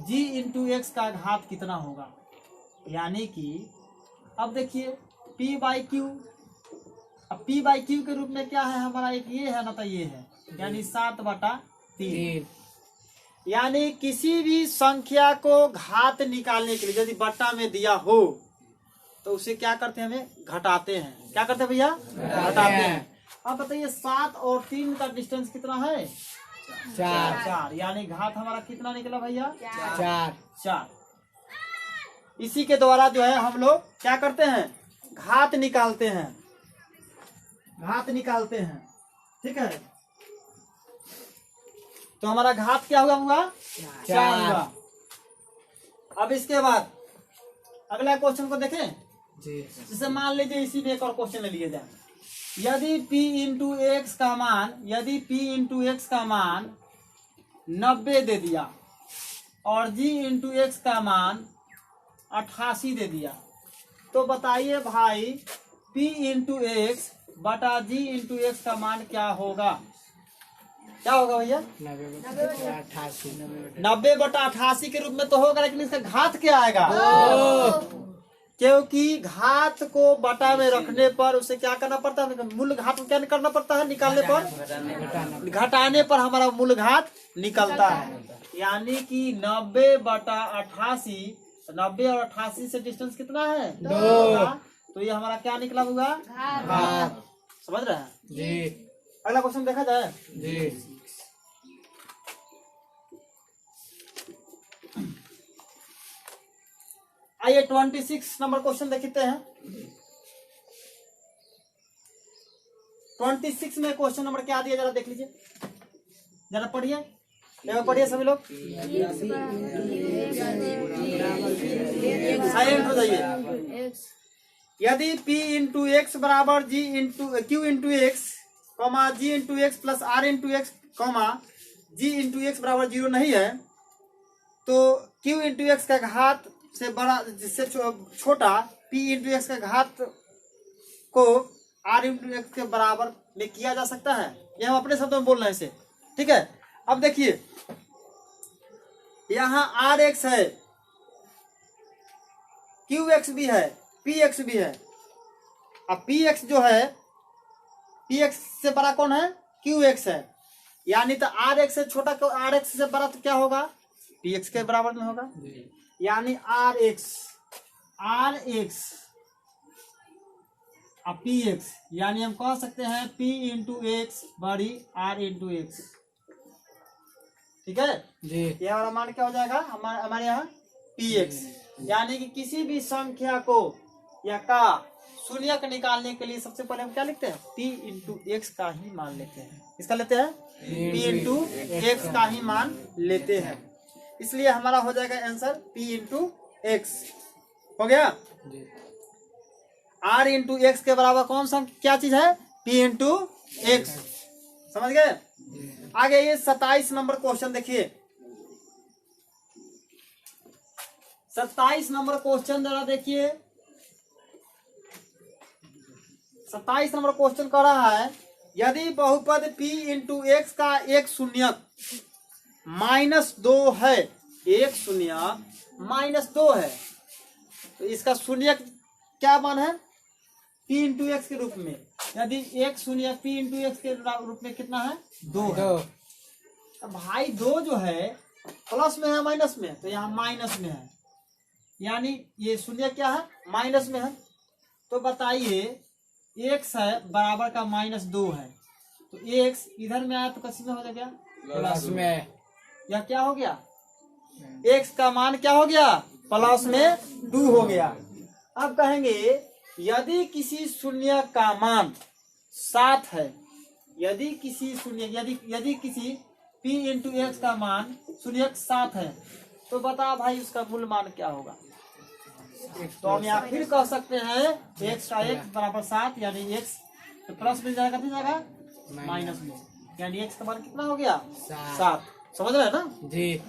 g इंटू एक्स का घात कितना होगा? यानी कि अब देखिए p बाई क्यू, अब p बाई क्यू के रूप में क्या है हमारा? एक ये है ना, तो ये है, यानी 7/3। यानी किसी भी संख्या को घात निकालने के लिए यदि बट्टा में दिया हो तो उसे क्या करते हैं? हमें घटाते हैं। क्या करते हैं भैया? घटाते हैं। अब बताइए 7 और 3 का डिस्टेंस कितना है? 4। यानी घात हमारा कितना निकला भैया? 4। इसी के द्वारा जो है हम लोग क्या करते हैं? घात निकालते हैं, ठीक है। तो हमारा घात क्या हुआ? 4 हुआ। अब इसके बाद अगला क्वेश्चन को देखें। जैसे मान लीजिए इसी में एक और क्वेश्चन ले लिया जाए, यदि p इंटू एक्स का मान 90 दे दिया और g इंटू एक्स का मान 88 दे दिया, तो बताइए भाई p इंटू एक्स बटा g इंटू एक्स का मान क्या होगा? क्या होगा भैया? 90/88 के रूप में तो होगा, लेकिन इसका घात क्या आएगा? क्योंकि घात को बटा में रखने पर उसे क्या करना पड़ता है? मूल घात क्या करना पड़ता है? निकालने पर, घटाने पर हमारा मूल घात निकलता है। यानी कि 90/88, 90 और 88 से डिस्टेंस कितना है? 2। तो ये हमारा क्या निकला होगा? घात। समझ रहे हैं जी? अगला क्वेश्चन देखा जाए। जी आइए 26 नंबर क्वेश्चन देखते हैं। 26 में क्वेश्चन नंबर क्या दिया, जरा देख लीजिए, जरा पढ़िए, पढ़िए सभी लोग, साइलेंट हो जाइए। यदि p इंटू एक्स बराबर q into x, g into x plus r into x, g into x बराबर 0 नहीं है, तो q इंटू एक्स का घात से बड़ा, जिससे छोटा p इंटू एक्स का घात को r इंटू एक्स के बराबर में किया जा सकता है। ये हम अपने शब्दों में बोल रहे हैं इसे, ठीक है। अब देखिए यहाँ r x है, q x भी है, p x भी है। अब p x जो है, p x से बड़ा कौन है? q x है। यानी तो r x से छोटा r x से बड़ा तो क्या होगा? p x के बराबर में होगा। यानी r x अब p x, यानी हम कह सकते हैं p इंटू एक्स बड़ी r इंटू एक्स, ठीक है जी। ये हमारा मान क्या हो जाएगा? हमारे यहाँ px। यानी कि किसी भी संख्या को या का शून्यक निकालने के लिए सबसे पहले हम क्या लिखते हैं? p इंटू एक्स का ही मान लेते हैं। इसका लेते हैं p इंटू एक्स का ही मान लेते हैं। इसलिए हमारा हो जाएगा आंसर p इंटू एक्स। हो गया? r इंटू एक्स के बराबर कौन सा क्या चीज है? p into x. समझ गए? आगे ये 27 नंबर क्वेश्चन देखिए। 27 नंबर क्वेश्चन जरा देखिए। 27 नंबर क्वेश्चन कह रहा है यदि बहुपद p इंटू एक्स का एक शून्यक -2 है, एक शून्यक -2 है, तो इसका शून्यक क्या मान है? p इंटू एक्स के रूप में। यदि एक शून्यक p इंटू एक्स के रूप में कितना है? 2 है। अब भाई 2 जो है प्लस में है माइनस में? तो यहाँ माइनस में है, यानी ये शून्य क्या है? माइनस में है। तो बताइए एक्स है बराबर का -2 है, तो एक्स इधर में आया तो किस में हो जाएगा? प्लस में। यह क्या हो गया? एक्स का मान क्या हो गया? प्लस में 2 हो गया। अब कहेंगे यदि किसी शून्य का मान 7 है, यदि किसी शून्य यदि किसी p इंटू एक्स का मान शून्य 7 है, तो बता भाई उसका मूल मान क्या होगा? तो हम यहाँ फिर कह सकते हैं x का x बराबर 7, यानी x तो प्लस में जाएगा कितना जाएगा? माइनस में, यानी x का मान कितना हो गया? 7। समझ रहे हैं ना जी।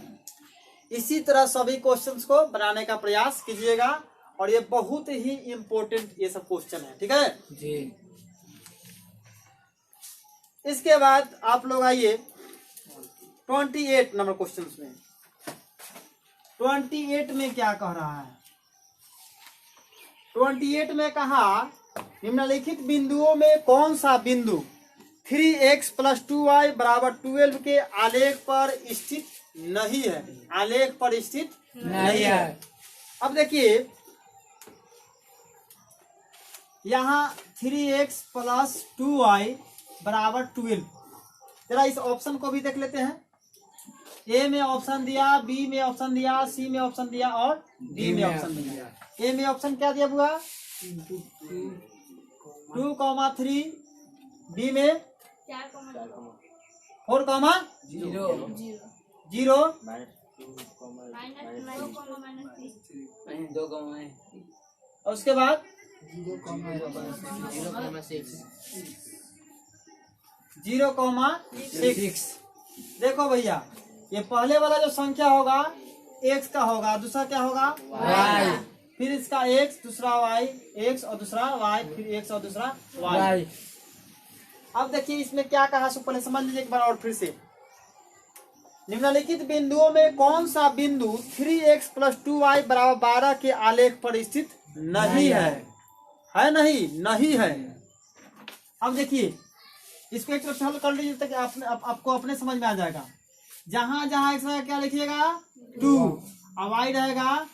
इसी तरह सभी क्वेश्चंस को बनाने का प्रयास कीजिएगा, और ये बहुत ही इम्पोर्टेंट ये सब क्वेश्चन है, ठीक है जी। इसके बाद आप लोग आइए 28 नंबर क्वेश्चन में। 28 में क्या कह रहा है? 28 में कहा निम्नलिखित बिंदुओं में कौन सा बिंदु 3x + 2y बराबर 12 के आलेख पर स्थित नहीं है? आलेख पर स्थित नहीं है। अब देखिए यहाँ 3x + 2y बराबर 12, जरा इस ऑप्शन को भी देख लेते हैं। ए में ऑप्शन दिया, बी में ऑप्शन दिया, सी में ऑप्शन दिया और डी में ऑप्शन दिया। ए में ऑप्शन क्या दिया हुआ? 2,3, बी में 4,0, और उसके बाद 0,6। देखो भैया ये पहले वाला जो संख्या होगा x का होगा, दूसरा क्या होगा? y, फिर इसका x, दूसरा y, x और दूसरा y, फिर x और दूसरा y। अब देखिए इसमें क्या कहा, सो पहले समझ लीजिए एक बार और फिर से। निम्नलिखित बिंदुओं में कौन सा बिंदु 3x + 2y बराबर 12 के आलेख पर स्थित नहीं है? है नहीं है। अब देखिए इसको एक तरफ हल कर लीजिए ताकि आपको अपने समझ में आ जाएगा। जहां जहां x रहेगा क्या लिखिएगा? 2, और y रहेगा,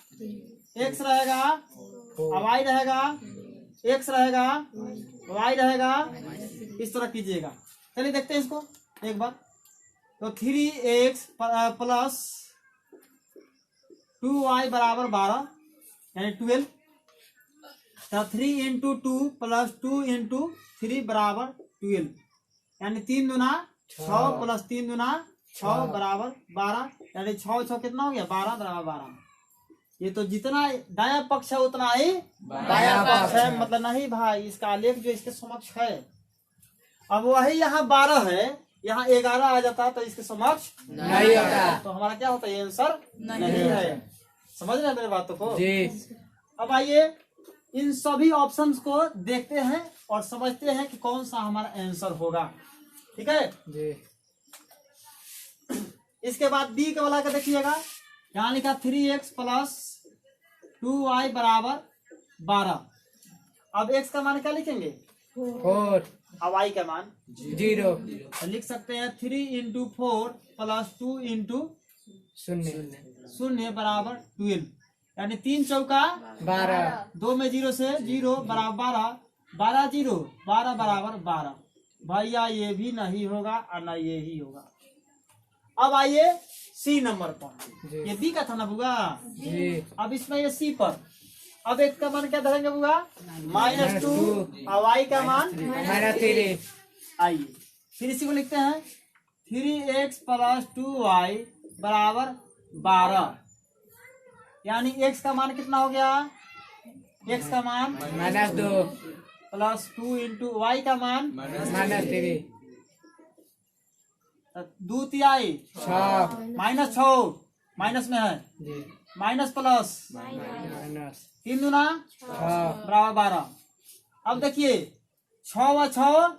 x रहेगा, और y रहेगा, x रहेगा, y रहेगा, इस तरह कीजिएगा। चलिए देखते हैं इसको एक बार। तो 3x + 2y बराबर 12 यानी 12, तो 3 × 2 + 2 × 3 बराबर 12, यानी 3 दूना 6 + 3 दूना 6 बराबर 12, यानी 6 6 कितना हो गया? 12 बराबर 12। ये तो जितना दाया पक्ष है उतना ही बाया पक्ष है, मतलब नहीं भाई इसका आलेख जो इसके समक्ष है। अब वही यहाँ 12 है, यहाँ 11 आ जाता तो इसके समक्ष नहीं होता, तो हमारा क्या होता है? ये आंसर नहीं है। समझ रहे हैं मेरे बातों को जी। अब आइए इन सभी ऑप्शंस को देखते हैं और समझते हैं कि कौन सा हमारा आंसर होगा, ठीक है जी। इसके बाद बी के वाला का देखिएगा, यहाँ लिखा 3x + 2y बराबर 12। अब x का मान क्या लिखेंगे? 4, अब y का मान 0, तो लिख सकते हैं 3 × 4 + 2 × 0 बराबर 12, यानी 3 चौका 12, 2 में 0 से 0 बराबर 12, 12 0 12 बराबर 12। भैया ये भी नहीं होगा और न ये ही होगा। अब आइए सी नंबर पर, ये बी का था ना बुआ जी। अब इसमें ये सी पर, अब x का मान क्या धरेंगे बुआ? -2, और y का मान -3। आइए फिर इसी को लिखते हैं 3x + 2y बराबर 12, यानी x का मान कितना हो गया? x का मान -2 + 2 × y का मान -3, 2 तिहाई 6 -6 माइनस में है, जी। माइनस प्लस माइनस 3 दूना 6 बराबर 12। अब देखिए 6 व 6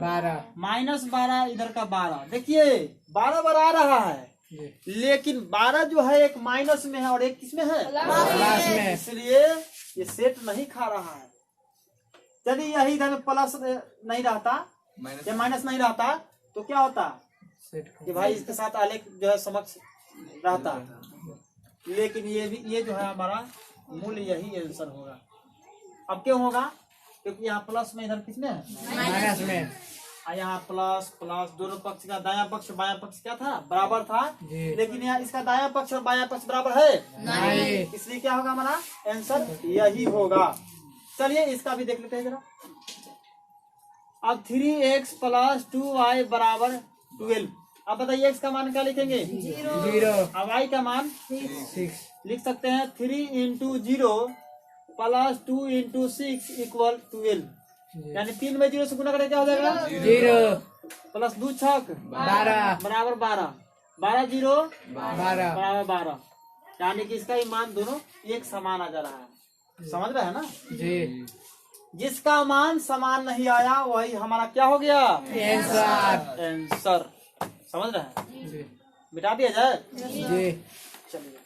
12 माइनस 12 इधर का 12, देखिए 12 आ रहा है, जी लेकिन 12 जो है एक माइनस में है और एक किसमें है, प्लस में इसलिए ये सेट नहीं खा रहा है। यदि यही इधर में प्लस नहीं रहता या माइनस नहीं रहता तो क्या होता सेट कि भाई इसके साथ आलेख जो है समक्ष रहता, लेकिन ये जो है हमारा मूल्य यही आंसर होगा। अब क्यों होगा, क्योंकि यहाँ प्लस में इधर किसमें है माइनस में और यहाँ प्लस प्लस दोनों पक्ष का दायां पक्ष बायां पक्ष क्या था, बराबर था, जी। लेकिन यहाँ इसका दायां पक्ष और बायां पक्ष बराबर है नहीं इसलिए क्या होगा हमारा आंसर यही होगा। चलिए इसका भी देख लेते हैं जरा। अब 3x + 2y बराबर 12। अब बताइए x का मान क्या लिखेंगे, 0 अब y का मान 6 लिख सकते हैं 3 × 0 + 2 × 6 = 12, यानी 3 में 0 से गुना करें क्या हो जाएगा, 0 प्लस 2 छक 12 बराबर 12, 12 0 12 बराबर 12, यानी कि इसका ही मान दोनों एक समान आ जा रहा है। समझ रहे हैं ना, जी जिसका मान समान नहीं आया वही हमारा क्या हो गया, आंसर आंसर। समझ रहे हैं, जी मिटा दिया जाए। जी चलिए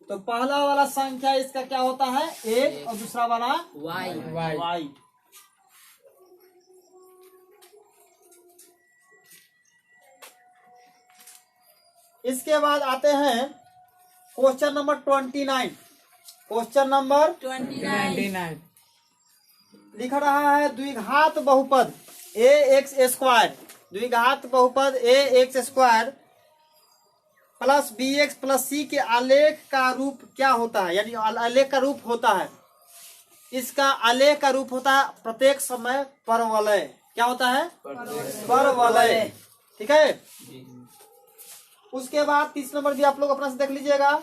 तो पहला वाला संख्या इसका क्या होता है 1 और दूसरा वाला वाई वाई y। इसके बाद आते हैं क्वेश्चन नंबर 29। क्वेश्चन नंबर 99 लिख रहा है द्विघात बहुपद ax², द्विघात बहुपद ax² plus bx plus c के आलेख का रूप क्या होता है, यानी आलेख का रूप होता है, इसका आलेख का रूप होता है प्रत्येक समय परवलय। क्या होता है, परवलय। ठीक है, उसके बाद 30 नंबर भी आप लोग अपना से देख लीजिएगा।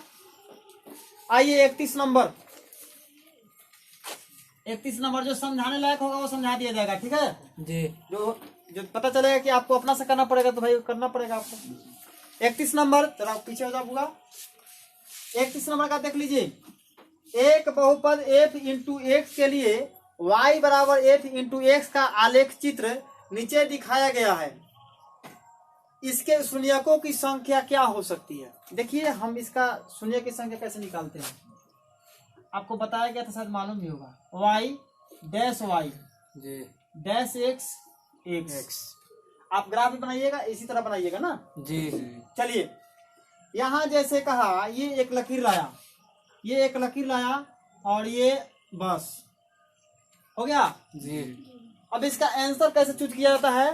आइए 31 नंबर, 31 नंबर जो समझाने लायक होगा वो समझा दिया जाएगा। ठीक है, जी जो जो पता चलेगा कि आपको अपना से करना पड़ेगा तो भाई करना पड़ेगा आपको। 31 नंबर जरा पीछे हो जाऊंगा, 31 नंबर का देख लीजिए। एक बहुपद f × x के लिए y बराबर f × x का आलेख चित्र नीचे दिखाया गया है, इसके शून्यकों की संख्या क्या हो सकती है। देखिए हम इसका शून्य की संख्या कैसे निकालते हैं, आपको बताया गया था, शायद मालूम भी होगा। y डैश y जी डैश x, आप ग्राफ भी बनाइएगा इसी तरह बनाइएगा ना। जी चलिए यहाँ जैसे कहा ये एक लकीर लाया, ये एक लकीर लाया और ये बस हो गया। जी अब इसका आंसर कैसे चूज किया जाता है,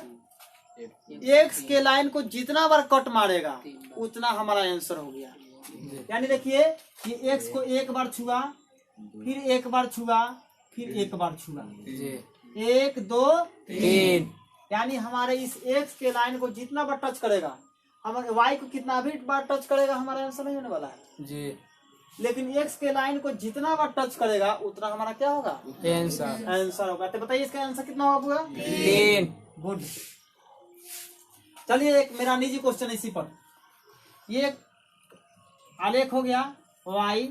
एक्स के लाइन को जितना बार कट मारेगा उतना हमारा आंसर हो गया। यानी देखिए ये एक्स को एक बार छुआ, फिर एक बार छुआ, फिर एक बार छुआ, जी 1 2 3 यानी हमारे इस एक्स के लाइन को जितना बार टच करेगा, हमारे वाई को कितना भी बार टच करेगा हमारा आंसर नहीं होने वाला है। जी लेकिन एक्स के लाइन को जितना बार टच करेगा उतना हमारा क्या होगा, आंसर आंसर होगा। तो बताइए इसका आंसर कितना होगा पूरा, 3 गुड। चलिए एक मेरा निजी क्वेश्चन इसी पर, ये आलेख हो गया y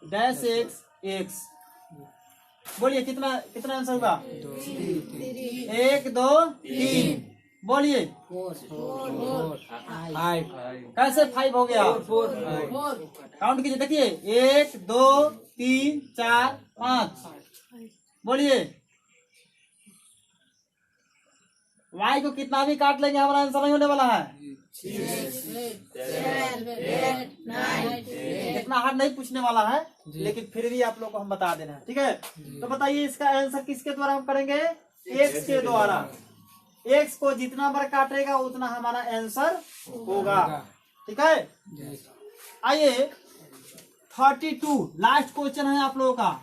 डैश x x, बोलिए कितना कितना आंसर होगा, 1 2 3, बोलिए 5 कैसे 5 हो गया, काउंट कीजिए, देखिए 1 2 3 4 5, बोलिए y को कितना भी काट लेंगे हमारा आंसर नहीं होने वाला है। इतना हार्ड नहीं पूछने वाला है, लेकिन फिर भी आप लोग को हम बता देना है। ठीक है, तो बताइए इसका आंसर किसके द्वारा हम करेंगे, x के द्वारा। x को जितना बार काटेगा उतना हमारा आंसर होगा। ठीक है, आइए 32 लास्ट क्वेश्चन है आप लोगों का।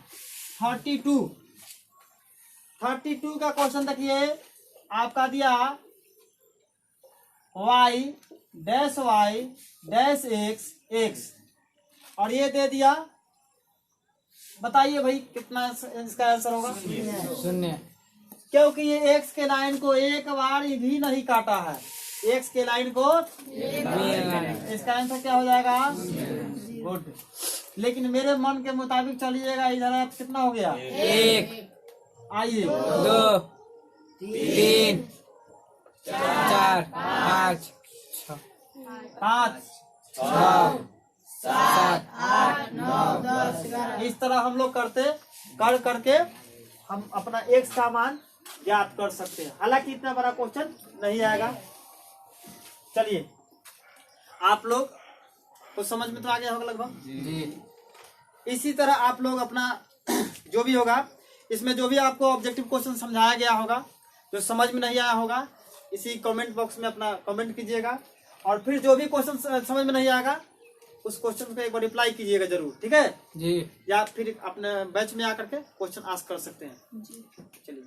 32 का क्वेश्चन देखिए, आपका दिया y डैश x x और ये दे दिया, बताइए भाई कितना इसका आंसर होगा। 0 क्योंकि ये एक्स के लाइन को एक बार भी नहीं काटा है, एक्स के लाइन को इसका आंसर क्या हो जाएगा? गुड। लेकिन मेरे मन के मुताबिक चलिएगा, इधर आप कितना हो गया? 1 आइए 2 3 4 5 6 5 6 7 इस तरह हम लोग करके हम अपना एक्स का मान ज्ञात कर सकते हैं। हालांकि इतना बड़ा क्वेश्चन नहीं आएगा। चलिए आप लोग कुछ समझ में तो आ गया होगा लगभग। जी। इसी तरह आप लोग अपना जो भी होगा, इसमें जो भी आपको ऑब्जेक्टिव क्वेश्चन समझाया गया होगा, जो समझ में नहीं आया होगा, इसी कमेंट बॉक्स में अपना कमेंट कीजिएगा। और फिर जो भी क्वेश्चन समझ में नहीं आएगा उस क्वेश्चन को एक बार रिप्लाई कीजिएगा जरूर, ठीक है? जी। या फिर अपने बैच में आकर के क्वेश्चन आस्क कर सकते हैं। चलिए।